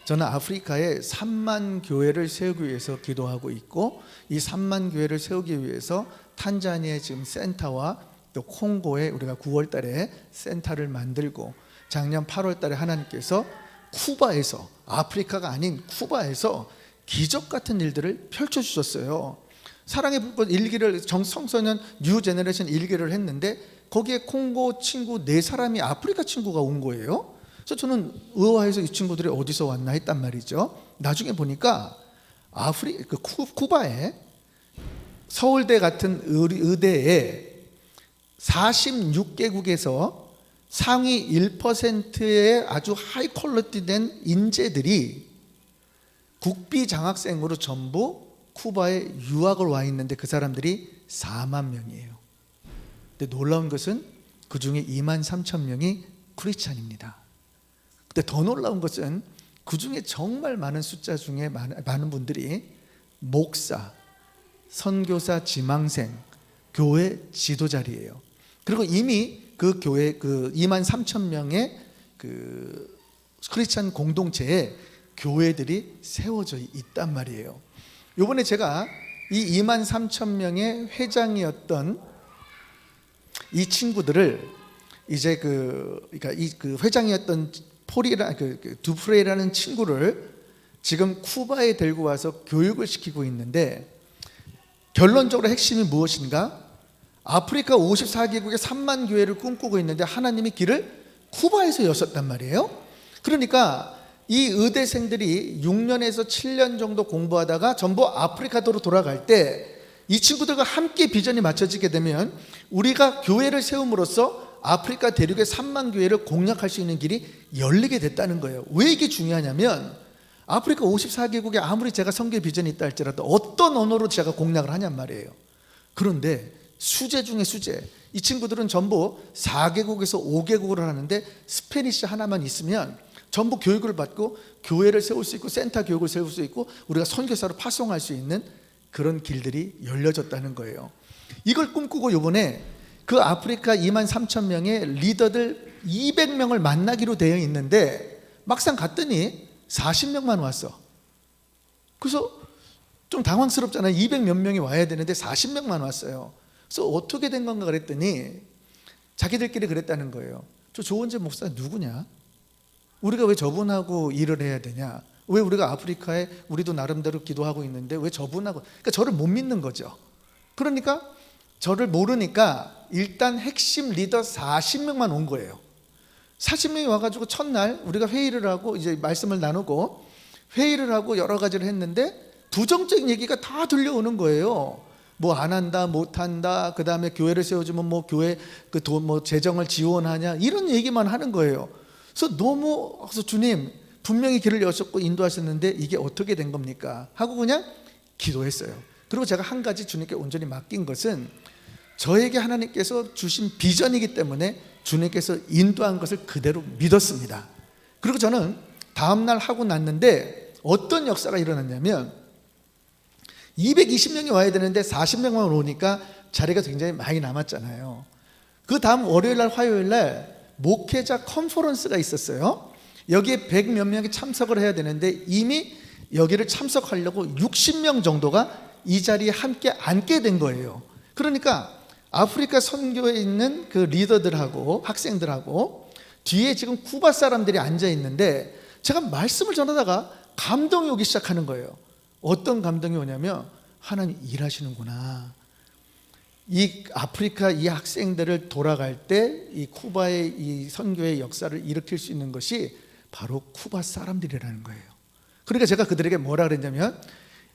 저는 아프리카에 3만 교회를 세우기 위해서 기도하고 있고, 이 3만 교회를 세우기 위해서 탄자니아의 지금 센터와 또 콩고에 우리가 9월 달에 센터를 만들고, 작년 8월 달에 하나님께서 쿠바에서, 아프리카가 아닌 쿠바에서 기적 같은 일들을 펼쳐주셨어요. 사랑의 불꽃 일기를 청소년 뉴 제너레이션 일기를 했는데 거기에 콩고 친구 4사람이 아프리카 친구가 온 거예요. 그래서 저는 의아해서 이 친구들이 어디서 왔나 했단 말이죠. 나중에 보니까 쿠바에 서울대 같은 의대에 46개국에서 상위 1%의 아주 하이 퀄리티 된 인재들이 국비 장학생으로 전부 쿠바에 유학을 와 있는데 그 사람들이 4만 명이에요. 근데 놀라운 것은 그 중에 2만 3천 명이 크리스찬입니다. 근데 더 놀라운 것은 그 중에 정말 많은 숫자 중에 많은 분들이 목사, 선교사, 지망생, 교회 지도자리예요. 그리고 이미 그 교회 그 2만 3천 명의 그 크리스찬 공동체에 교회들이 세워져 있단 말이에요. 요번에 제가 이 2만 3천 명의 회장이었던 이 친구들을 이제 그러니까 이 회장이었던 두프레이라는 친구를 지금 쿠바에 데리고 와서 교육을 시키고 있는데, 결론적으로 핵심이 무엇인가? 아프리카 54개국의 3만 교회를 꿈꾸고 있는데 하나님이 길을 쿠바에서 여셨단 말이에요. 그러니까 이 의대생들이 6년에서 7년 정도 공부하다가 전부 아프리카도로 돌아갈 때 이 친구들과 함께 비전이 맞춰지게 되면 우리가 교회를 세움으로써 아프리카 대륙의 3만 교회를 공략할 수 있는 길이 열리게 됐다는 거예요. 왜 이게 중요하냐면 아프리카 54개국에 아무리 제가 선교 비전이 있다 할지라도 어떤 언어로 제가 공략을 하냔 말이에요. 그런데 수재 중에 수재, 이 친구들은 전부 4개국에서 5개국을 하는데 스페니쉬 하나만 있으면 전부 교육을 받고 교회를 세울 수 있고 센터 교육을 세울 수 있고 우리가 선교사로 파송할 수 있는 그런 길들이 열려졌다는 거예요. 이걸 꿈꾸고 이번에 그 아프리카 2만 3천 명의 리더들 200명을 만나기로 되어 있는데 막상 갔더니 40명만 왔어. 그래서 좀 당황스럽잖아요. 200 몇 명이 와야 되는데 40명만 왔어요. 그래서 어떻게 된 건가 그랬더니 자기들끼리 그랬다는 거예요. 저 조은재 목사 누구냐? 우리가 왜 저분하고 일을 해야 되냐? 왜 우리가 아프리카에 우리도 나름대로 기도하고 있는데 왜 저분하고, 그러니까 저를 못 믿는 거죠. 그러니까 저를 모르니까 일단 핵심 리더 40명만 온 거예요. 40명이 와가지고 첫날 우리가 회의를 하고 이제 말씀을 나누고 회의를 하고 여러 가지를 했는데 부정적인 얘기가 다 들려오는 거예요. 뭐 안 한다, 못 한다, 그 다음에 교회를 세워주면 뭐 교회 그 돈 뭐 재정을 지원하냐, 이런 얘기만 하는 거예요. 그래서 그래서 주님 분명히 길을 여셨고 인도하셨는데 이게 어떻게 된 겁니까? 하고 그냥 기도했어요. 그리고 제가 한 가지 주님께 온전히 맡긴 것은 저에게 하나님께서 주신 비전이기 때문에 주님께서 인도한 것을 그대로 믿었습니다. 그리고 저는 다음날 하고 났는데 어떤 역사가 일어났냐면 220명이 와야 되는데 40명만 오니까 자리가 굉장히 많이 남았잖아요. 그 다음 월요일날 화요일날 목회자 컨퍼런스가 있었어요. 여기에 100 몇 명이 참석을 해야 되는데 이미 여기를 참석하려고 60명 정도가 이 자리에 함께 앉게 된 거예요. 그러니까 아프리카 선교에 있는 그 리더들하고 학생들하고 뒤에 지금 쿠바 사람들이 앉아 있는데 제가 말씀을 전하다가 감동이 오기 시작하는 거예요. 어떤 감동이 오냐면 하나님 일하시는구나. 이 아프리카 이 학생들을 돌아갈 때 이 쿠바의 이 선교의 역사를 일으킬 수 있는 것이 바로 쿠바 사람들이라는 거예요. 그러니까 제가 그들에게 뭐라 그랬냐면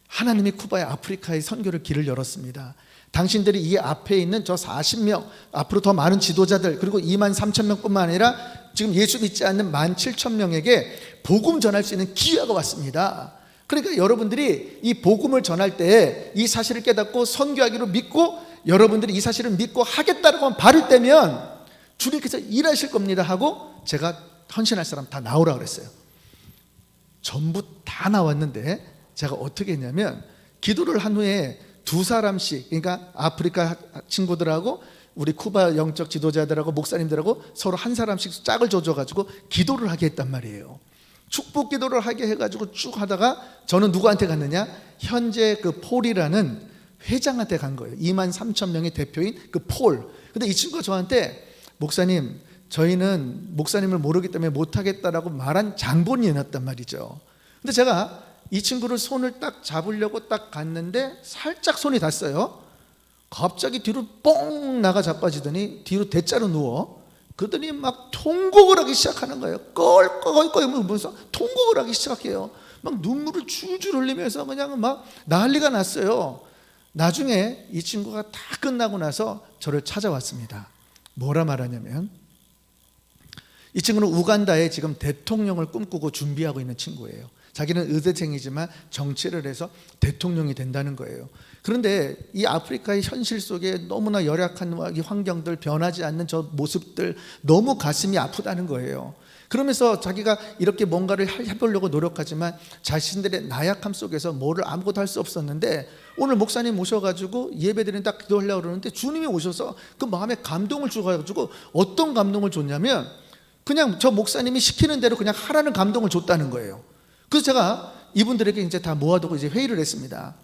하나님이 쿠바의 아프리카의 선교를 길을 열었습니다. 당신들이 이 앞에 있는 저 40명, 앞으로 더 많은 지도자들, 그리고 2만 3천 명뿐만 아니라 지금 예수 믿지 않는 1만 7천 명에게 복음 전할 수 있는 기회가 왔습니다. 그러니까 여러분들이 이 복음을 전할 때 이 사실을 깨닫고 선교하기로 믿고 여러분들이 이 사실을 믿고 하겠다라고 발을 떼면 주님께서 일하실 겁니다 하고 제가 헌신할 사람 다 나오라 그랬어요. 전부 다 나왔는데 제가 어떻게 했냐면 기도를 한 후에 2사람씩, 그러니까 아프리카 친구들하고 우리 쿠바 영적 지도자들하고 목사님들하고 서로 한 사람씩 짝을 조져가지고 기도를 하게 했단 말이에요. 축복 기도를 하게 해가지고 쭉 하다가 저는 누구한테 갔느냐? 현재 그 폴이라는 회장한테 간 거예요. 2만 3천 명의 대표인 그 폴. 근데 이 친구가 저한테 목사님, 저희는 목사님을 모르기 때문에 못하겠다라고 말한 장본인이었단 말이죠. 근데 제가 이 친구를 손을 딱 잡으려고 딱 갔는데 살짝 손이 닿았어요. 갑자기 뒤로 뻥 나가 자빠지더니 뒤로 대자로 누워. 그러더니 막 통곡을 하기 시작하는 거예요. 껄껄껄 울면서 통곡을 하기 시작해요. 막 눈물을 줄줄 흘리면서 그냥 막 난리가 났어요. 나중에 이 친구가 다 끝나고 나서 저를 찾아왔습니다. 뭐라 말하냐면, 이 친구는 우간다에 지금 대통령을 꿈꾸고 준비하고 있는 친구예요. 자기는 의대생이지만 정치를 해서 대통령이 된다는 거예요. 그런데 이 아프리카의 현실 속에 너무나 열악한 이 환경들, 변하지 않는 저 모습들, 너무 가슴이 아프다는 거예요. 그러면서 자기가 이렇게 뭔가를 해보려고 노력하지만 자신들의 나약함 속에서 뭐를 아무것도 할 수 없었는데, 오늘 목사님 모셔가지고 예배드리는 딱 기도하려고 그러는데 주님이 오셔서 그 마음에 감동을 주셔가지고, 어떤 감동을 줬냐면 그냥 저 목사님이 시키는 대로 그냥 하라는 감동을 줬다는 거예요. 그래서 제가 이분들에게 이제 다 모아두고 이제 회의를 했습니다.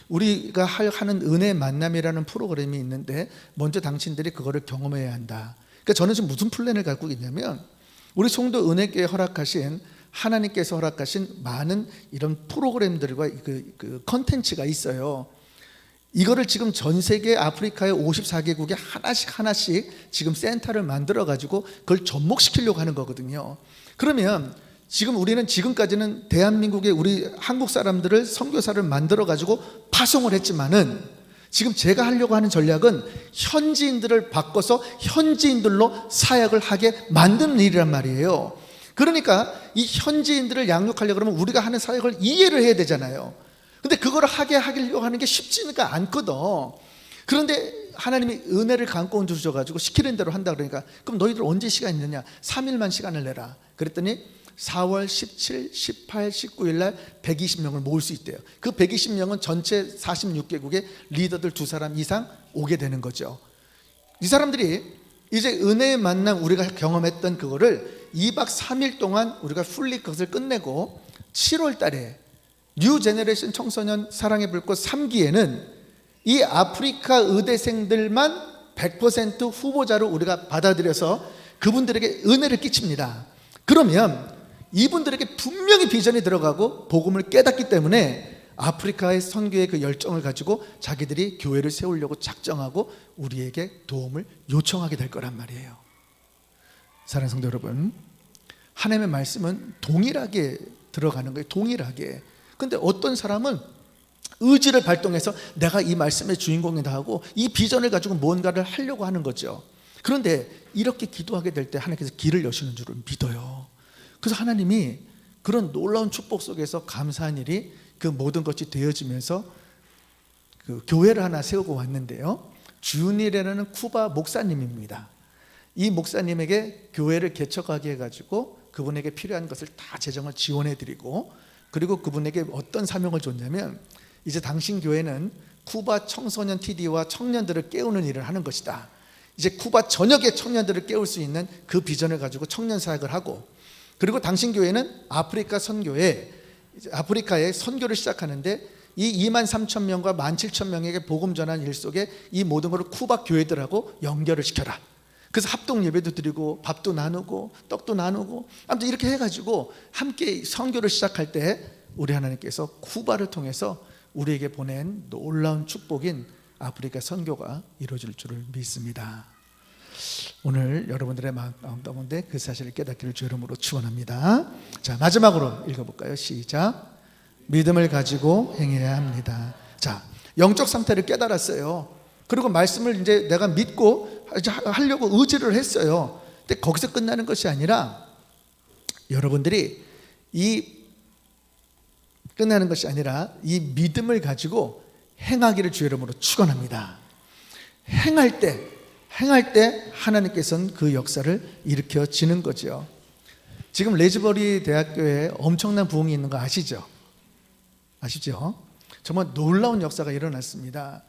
우리가 하는 은혜 만남이라는 프로그램이 있는데 먼저 당신들이 그거를 경험해야 한다. 그러니까 저는 지금 무슨 플랜을 갖고 있냐면, 우리 송도 은혜교회 허락하신, 하나님께서 허락하신 많은 이런 프로그램들과 그 컨텐츠가 있어요. 이거를 지금 전 세계 아프리카의 54개국에 하나씩 지금 센터를 만들어 가지고 그걸 접목시키려고 하는 거거든요. 그러면 지금 우리는 지금까지는 대한민국의 우리 한국 사람들을, 선교사를 만들어 가지고 파송을 했지만은, 지금 제가 하려고 하는 전략은 현지인들을 바꿔서 현지인들로 사역을 하게 만드는 일이란 말이에요. 그러니까 이 현지인들을 양육하려고 그러면 우리가 하는 사역을 이해를 해야 되잖아요. 근데 그걸 하게 하려고 하는 게 쉽지가 않거든. 그런데 하나님이 은혜를 감고 주셔가지고 시키는 대로 한다 그러니까, 그럼 너희들 언제 시간 있느냐? 3일만 시간을 내라. 그랬더니 4월 17, 18, 19일 날 120명을 모을 수 있대요. 그 120명은 전체 46개국의 리더들 2사람 이상 오게 되는 거죠. 이 사람들이 이제 은혜의 만남, 우리가 경험했던 그거를 2박 3일 동안 우리가 풀리 그것을 끝내고 7월 달에 뉴 제너레이션 청소년 사랑의 불꽃 3기에는 이 아프리카 의대생들만 100% 후보자로 우리가 받아들여서 그분들에게 은혜를 끼칩니다. 그러면 이분들에게 분명히 비전이 들어가고 복음을 깨닫기 때문에 아프리카의 선교의 그 열정을 가지고 자기들이 교회를 세우려고 작정하고 우리에게 도움을 요청하게 될 거란 말이에요. 사랑하는 성도 여러분, 하나님의 말씀은 동일하게 들어가는 거예요. 동일하게. 근데 어떤 사람은 의지를 발동해서 내가 이 말씀의 주인공이다 하고 이 비전을 가지고 뭔가를 하려고 하는 거죠. 그런데 이렇게 기도하게 될 때 하나님께서 길을 여시는 줄을 믿어요. 그래서 하나님이 그런 놀라운 축복 속에서 감사한 일이 그 모든 것이 되어지면서 그 교회를 하나 세우고 왔는데요. 주니레라는 쿠바 목사님입니다. 이 목사님에게 교회를 개척하게 해가지고 그분에게 필요한 것을 다 재정을 지원해드리고, 그리고 그분에게 어떤 사명을 줬냐면, 이제 당신 교회는 쿠바 청소년 TD와 청년들을 깨우는 일을 하는 것이다. 이제 쿠바 전역의 청년들을 깨울 수 있는 그 비전을 가지고 청년 사역을 하고, 그리고 당신 교회는 아프리카 선교에, 아프리카에 선교를 시작하는데 이 23,000명과 17,000명에게 복음 전한 일 속에 이 모든 것을 쿠바 교회들하고 연결을 시켜라. 그래서 합동 예배도 드리고 밥도 나누고 떡도 나누고, 아무튼 이렇게 해가지고 함께 선교를 시작할 때 우리 하나님께서 쿠바를 통해서 우리에게 보낸 놀라운 축복인 아프리카 선교가 이루어질 줄을 믿습니다. 오늘 여러분들의 마음 가운데 그 사실을 깨닫기를 주 이름으로 축원합니다. 자, 마지막으로 읽어볼까요? 시작. 믿음을 가지고 행해야 합니다. 자, 영적 상태를 깨달았어요. 그리고 말씀을 이제 내가 믿고 하려고 의지를 했어요. 근데 거기서 끝나는 것이 아니라 여러분들이 끝나는 것이 아니라 이 믿음을 가지고 행하기를 주 이름으로 축원합니다. 행할 때 하나님께서는 그 역사를 일으켜지는 거죠. 지금 레즈버리 대학교에 엄청난 부흥이 있는 거 아시죠? 정말 놀라운 역사가 일어났습니다.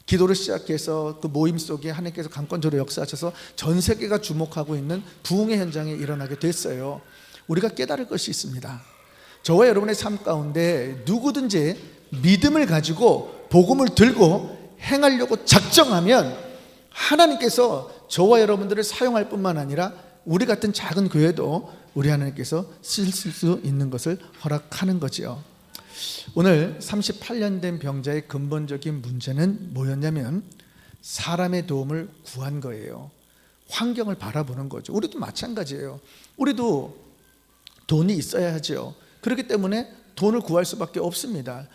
기도를 시작해서 그 모임 속에 하나님께서 강권적으로 역사하셔서 전 세계가 주목하고 있는 부흥의 현장이 일어나게 됐어요. 우리가 깨달을 것이 있습니다. 저와 여러분의 삶 가운데 누구든지 믿음을 가지고 복음을 들고 행하려고 작정하면 하나님께서 저와 여러분들을 사용할 뿐만 아니라 우리 같은 작은 교회도 우리 하나님께서 쓰실 수 있는 것을 허락하는 거지요. 오늘 38년 된 병자의 근본적인 문제는 뭐였냐면 사람의 도움을 구한 거예요. 환경을 바라보는 거죠. 우리도 마찬가지예요. 우리도 돈이 있어야 하죠. 그렇기 때문에 돈을 구할 수밖에 없습니다.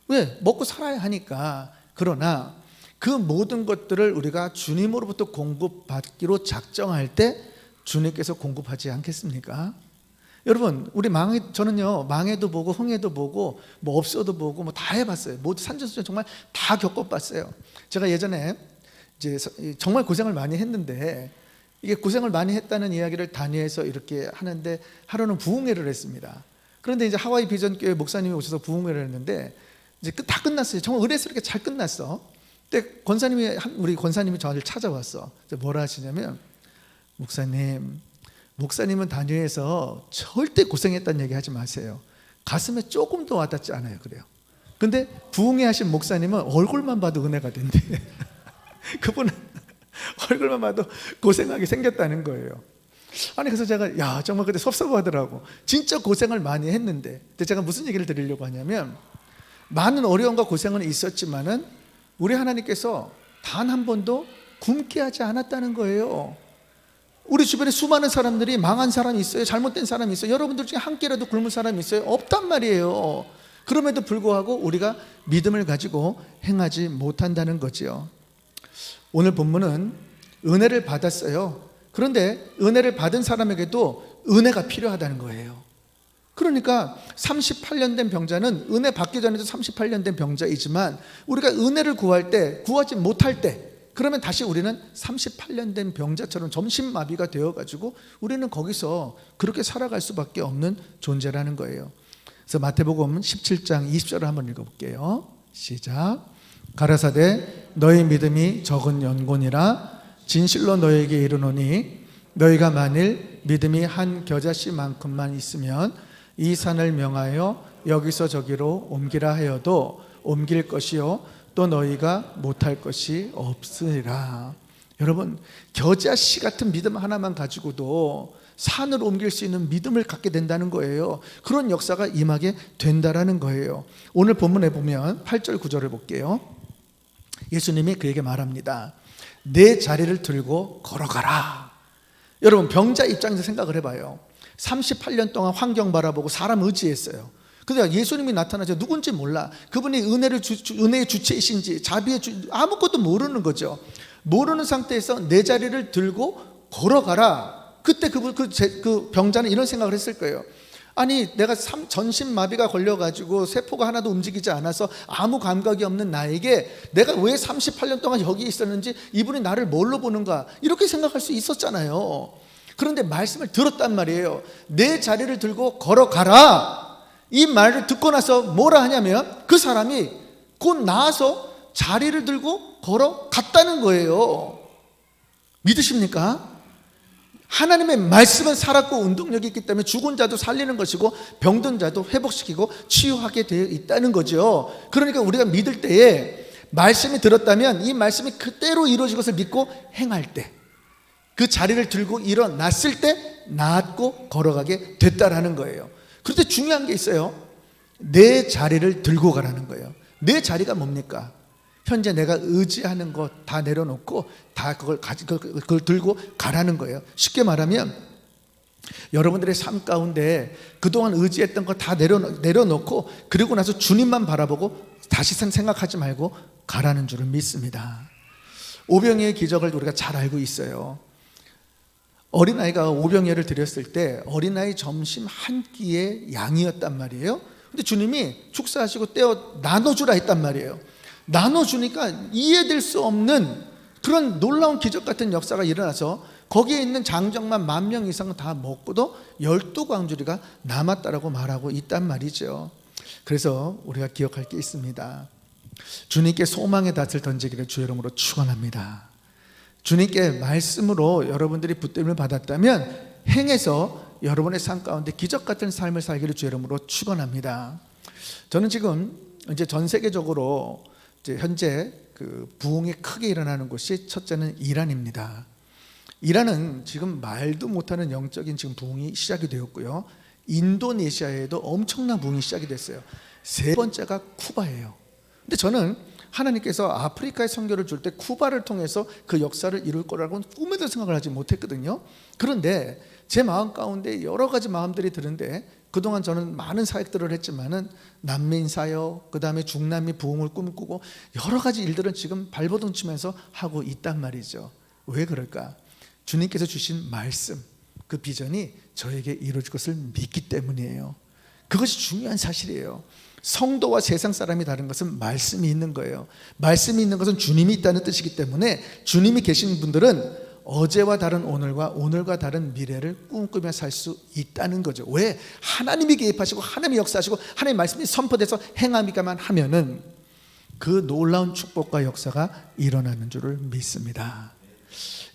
왜? 먹고 살아야 하니까. 그러나 그 모든 것들을 우리가 주님으로부터 공급받기로 작정할 때 주님께서 공급하지 않겠습니까? 여러분, 저는요, 망해도 보고 흥해도 보고 뭐 없어도 보고 뭐 다 해봤어요. 모두 산전수전 정말 다 겪어봤어요. 제가 예전에 이제 정말 고생을 많이 했는데, 이게 고생을 많이 했다는 이야기를 단위에서 이렇게 하는데, 하루는 부흥회를 했습니다. 그런데 이제 하와이 비전교회 목사님이 오셔서 부흥회를 했는데 이제 다 끝났어요. 정말 의뢰스럽게 잘 끝났어. 근데 우리 권사님이 저를 찾아왔어. 뭐라 하시냐면, 목사님은 단위에서 절대 고생했다는 얘기 하지 마세요. 가슴에 조금 더 와닿지 않아요. 그래요. 근데 부흥회 하신 목사님은 얼굴만 봐도 은혜가 된대. 그분은 얼굴만 봐도 고생하게 생겼다는 거예요. 아니, 그래서 제가 정말 그때 섭섭하더라고. 진짜 고생을 많이 했는데. 근데 제가 무슨 얘기를 드리려고 하냐면, 많은 어려움과 고생은 있었지만은 우리 하나님께서 단 한 번도 굶게 하지 않았다는 거예요. 우리 주변에 수많은 사람들이 망한 사람이 있어요. 잘못된 사람이 있어요. 여러분들 중에 한 끼라도 굶은 사람이 있어요? 없단 말이에요. 그럼에도 불구하고 우리가 믿음을 가지고 행하지 못한다는 거죠. 오늘 본문은 은혜를 받았어요. 그런데 은혜를 받은 사람에게도 은혜가 필요하다는 거예요. 그러니까 38년 된 병자는 은혜 받기 전에도 38년 된 병자이지만, 우리가 은혜를 구할 때, 구하지 못할 때, 그러면 다시 우리는 38년 된 병자처럼 정신마비가 되어가지고 우리는 거기서 그렇게 살아갈 수밖에 없는 존재라는 거예요. 그래서 마태복음 17장 20절을 한번 읽어볼게요. 시작. 가라사대 너희 믿음이 적은 연곤이라 진실로 너희에게 이르노니, 너희가 만일 믿음이 한 겨자씨만큼만 있으면 이 산을 명하여 여기서 저기로 옮기라 하여도 옮길 것이요 또 너희가 못할 것이 없으리라. 여러분, 겨자씨 같은 믿음 하나만 가지고도 산을 옮길 수 있는 믿음을 갖게 된다는 거예요. 그런 역사가 임하게 된다라는 거예요. 오늘 본문에 보면 8절 9절을 볼게요. 예수님이 그에게 말합니다. 내 자리를 들고 걸어가라. 여러분, 병자 입장에서 생각을 해봐요. 38년 동안 환경 바라보고 사람 의지했어요. 근데 예수님이 나타나서 누군지 몰라. 그분이 은혜의 주체이신지 자비의 아무것도 모르는 거죠. 모르는 상태에서 내 자리를 들고 걸어가라. 그때 그 병자는 이런 생각을 했을 거예요. 아니, 내가 전신마비가 걸려가지고 세포가 하나도 움직이지 않아서 아무 감각이 없는 나에게 내가 왜 38년 동안 여기 있었는지, 이분이 나를 뭘로 보는가, 이렇게 생각할 수 있었잖아요. 그런데 말씀을 들었단 말이에요. 내 자리를 들고 걸어가라. 이 말을 듣고 나서 뭐라 하냐면, 그 사람이 곧 나와서 자리를 들고 걸어갔다는 거예요. 믿으십니까? 하나님의 말씀은 살았고 운동력이 있기 때문에 죽은 자도 살리는 것이고 병든 자도 회복시키고 치유하게 되어 있다는 거죠. 그러니까 우리가 믿을 때에 말씀이 들었다면 이 말씀이 그대로 이루어진 것을 믿고 행할 때, 그 자리를 들고 일어났을 때 낫고 걸어가게 됐다라는 거예요. 그런데 중요한 게 있어요. 내 자리를 들고 가라는 거예요. 내 자리가 뭡니까? 현재 내가 의지하는 것 다 내려놓고 다 그걸 들고 가라는 거예요. 쉽게 말하면 여러분들의 삶 가운데 그동안 의지했던 것 다 내려놓고, 그리고 나서 주님만 바라보고 다시 생각하지 말고 가라는 줄을 믿습니다. 오병이의 기적을 우리가 잘 알고 있어요. 어린아이가 오병이어를 드렸을 때 어린아이 점심 한 끼의 양이었단 말이에요. 근데 주님이 축사하시고 떼어 나눠주라 했단 말이에요. 나눠주니까 이해될 수 없는 그런 놀라운 기적 같은 역사가 일어나서 거기에 있는 장정만 10,000명 이상 다 먹고도 12광주리가 남았다라고 말하고 있단 말이죠. 그래서 우리가 기억할 게 있습니다. 주님께 소망의 닷을 던지기를 주 이름으로 축원합니다. 주님께 말씀으로 여러분들이 붙들림을 받았다면 행해서 여러분의 삶 가운데 기적 같은 삶을 살기를 주 이름으로 축원합니다. 저는 지금 이제 전 세계적으로 이제 현재 그 부흥이 크게 일어나는 곳이, 첫째는 이란입니다. 이란은 지금 말도 못하는 영적인 지금 부흥이 시작이 되었고요. 인도네시아에도 엄청난 부흥이 시작이 됐어요. 세 번째가 쿠바예요. 근데 저는 하나님께서 아프리카의 선교를 줄 때 쿠바를 통해서 그 역사를 이룰 거라고는 꿈에도 생각을 하지 못했거든요. 그런데 제 마음 가운데 여러 가지 마음들이 드는데, 그동안 저는 많은 사역들을 했지만은 난민 사역, 그 다음에 중남미 부흥을 꿈꾸고 여러 가지 일들은 지금 발버둥 치면서 하고 있단 말이죠. 왜 그럴까? 주님께서 주신 말씀, 그 비전이 저에게 이루어질 것을 믿기 때문이에요. 그것이 중요한 사실이에요. 성도와 세상 사람이 다른 것은 말씀이 있는 거예요. 말씀이 있는 것은 주님이 있다는 뜻이기 때문에 주님이 계신 분들은 어제와 다른 오늘과 오늘과 다른 미래를 꿈꾸며 살 수 있다는 거죠. 왜? 하나님이 개입하시고 하나님이 역사하시고 하나님의 말씀이 선포돼서 행하기만 하면은 그 놀라운 축복과 역사가 일어나는 줄을 믿습니다.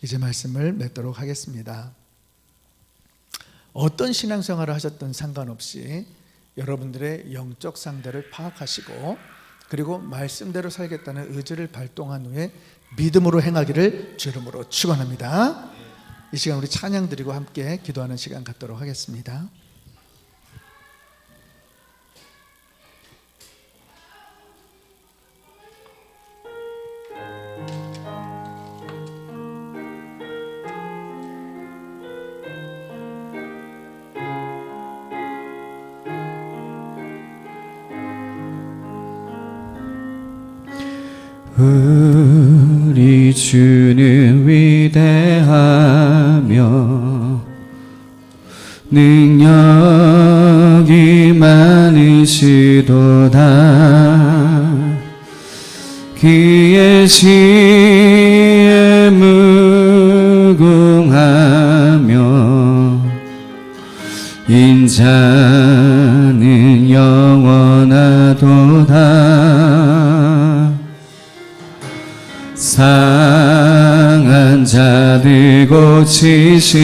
이제 말씀을 맺도록 하겠습니다. 어떤 신앙생활을 하셨든 상관없이 여러분들의 영적 상태를 파악하시고, 그리고 말씀대로 살겠다는 의지를 발동한 후에 믿음으로 행하기를 주 이름으로 축원합니다. 이 시간 우리 찬양 드리고 함께 기도하는 시간 갖도록 하겠습니다. 우리 주는 위대하며 능력이 많으시도다. 그의 지혜 무궁하며 인자는 영원하도다. 상한 자들 고치시며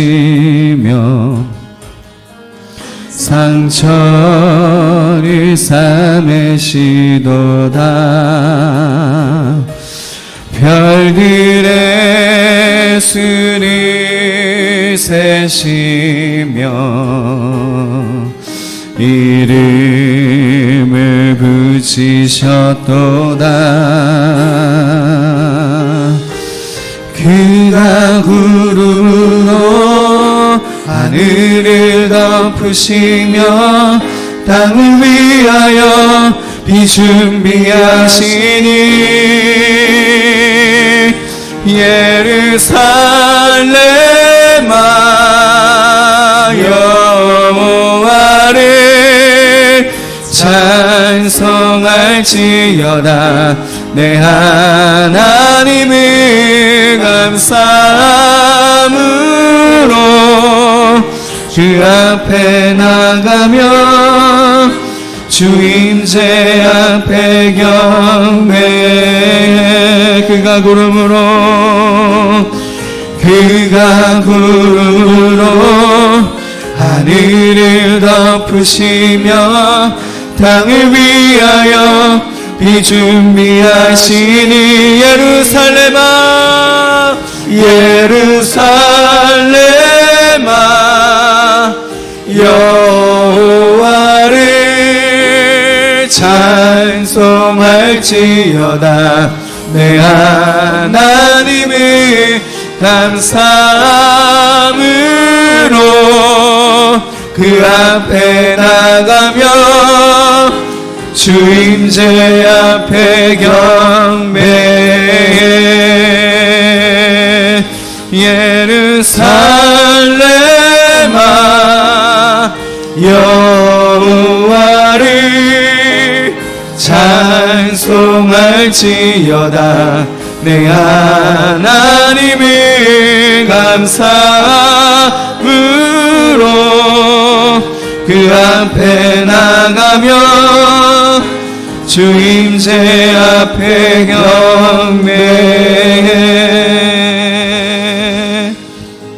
상처를 싸매시도다. 별들의 수를 세시며 이름을 붙이셨도다. 그가 구름으로 하늘을 덮으시며 땅을 위하여 비 준비하시니 예루살렘아 여호와를 찬송할지어다. 내 하나님을 감사함으로 주 앞에 나가며 주 임재 앞에 경배해. 그가 구름으로 하늘을 덮으시며 땅을 위하여 비 준비하시니 예루살렘아 여호와를 찬송할지어다. 내 하나님을 감사함으로 그 앞에 나가며 주 임재 앞에 경배해. 예루살렘아 여호와를 찬송할지어다. 내 하나님을 감사함으로 그 앞에 나가며 주 임재 앞에 경배해.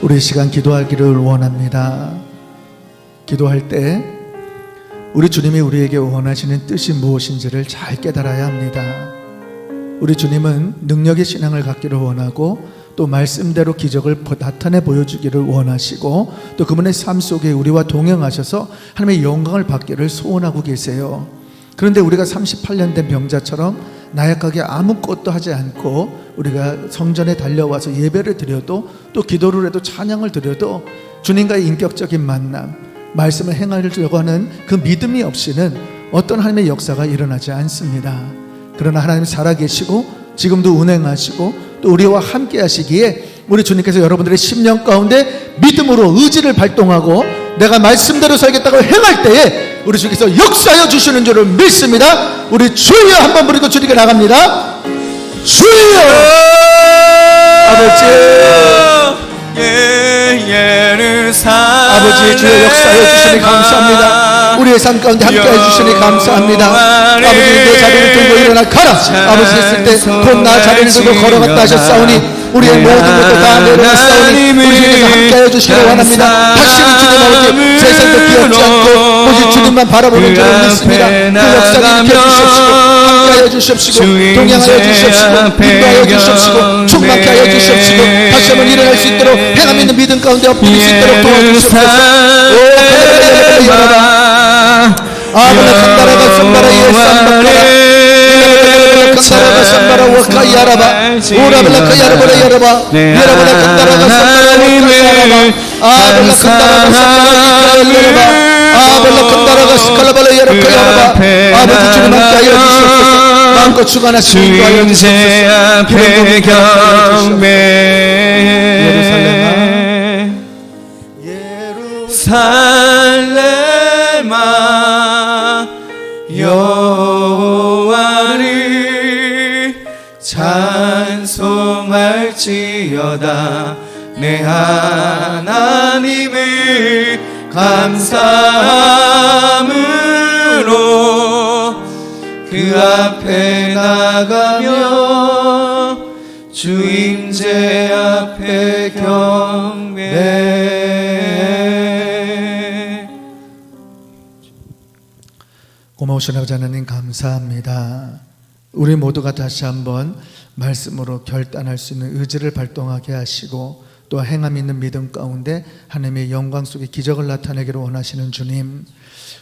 우리 시간 기도하기를 원합니다. 기도할 때 우리 주님이 우리에게 원하시는 뜻이 무엇인지를 잘 깨달아야 합니다. 우리 주님은 능력의 신앙을 갖기를 원하고, 또 말씀대로 기적을 나타내 보여주기를 원하시고, 또 그분의 삶 속에 우리와 동행하셔서 하나님의 영광을 받기를 소원하고 계세요. 그런데 우리가 38년 된 병자처럼 나약하게 아무것도 하지 않고 우리가 성전에 달려와서 예배를 드려도 또 기도를 해도 찬양을 드려도 주님과의 인격적인 만남, 말씀을 행하려고 하는 그 믿음이 없이는 어떤 하나님의 역사가 일어나지 않습니다. 그러나 하나님 살아계시고 지금도 운행하시고 또 우리와 함께 하시기에 우리 주님께서 여러분들의 심령 가운데 믿음으로 의지를 발동하고 내가 말씀대로 살겠다고 행할 때에 우리 주님께서 역사하여 주시는 줄을 믿습니다. 우리 주여 한번 부르고 주님께 나갑니다. 주여! 아버지, 아버지 주여 역사하여 주시니 감사합니다. 우리의 삶 가운데 함께해 주시니 감사합니다. 아버지 내 자리를 들고 일어나 가라. 아버지 했을 때 곧 나 자리를 들고 걸어갔다 하셨사오니 우리의 모든 것도 다 내려놨사오니 우리 주님께서 함께하여 주시기를 원합니다. 확실히 주님 아버지 세상도 기억지 않고 오직 주님만 바라보는 줄을 믿습니다. 그 역사를 일으켜 주십시오. 함께하여 주십시오. 동행하여 주십시오. 인도하여 주십시오. 충만케 하여 주십시오. 다시 한번 일어날 수 있도록 행함 있는 믿음 가운데 엎드릴 수 있도록 도와주십시오. 오 아버지 간다라가 손바라 예산바라 간다라가 손바라 와카 야라바 오라벨라 야라바라 야라바 야라바라 간다라가 손바라 와카 야라바 아벨라 간다라가 손바라 야라바 아벨라 간다라가 스칼라발라 야라카 야라바 아버지 주님 함께 하여 주시옵소서. 마음껏 주관하시고 인도하여 주시옵소서. 앞에 경배 살레마 여호와를 찬송할지어다. 내 하나님을 감사함으로 그 앞에 나가며 주 임재 앞에 경배. 고마우신 아버지 하나님 감사합니다. 우리 모두가 다시 한번 말씀으로 결단할 수 있는 의지를 발동하게 하시고 또 행함 있는 믿음 가운데 하나님의 영광 속에 기적을 나타내기를 원하시는 주님,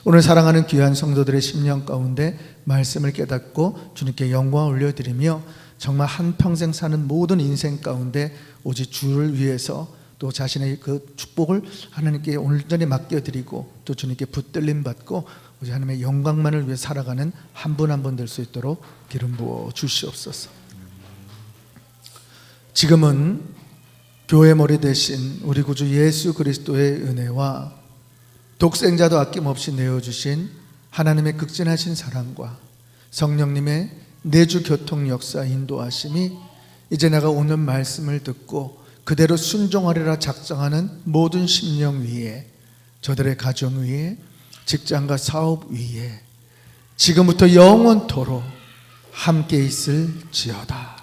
오늘 사랑하는 귀한 성도들의 심령 가운데 말씀을 깨닫고 주님께 영광을 올려드리며 정말 한평생 사는 모든 인생 가운데 오직 주를 위해서 또 자신의 그 축복을 하나님께 온전히 맡겨드리고 또 주님께 붙들림 받고 오직 하나님의 영광만을 위해 살아가는 한 분 한 분 될 수 있도록 기름 부어 주시옵소서. 지금은 교회 머리 대신 우리 구주 예수 그리스도의 은혜와 독생자도 아낌없이 내어주신 하나님의 극진하신 사랑과 성령님의 내주 교통 역사 인도하심이 이제 내가 오늘 말씀을 듣고 그대로 순종하리라 작정하는 모든 심령 위에, 저들의 가정 위에, 직장과 사업 위에 지금부터 영원토록 함께 있을지어다.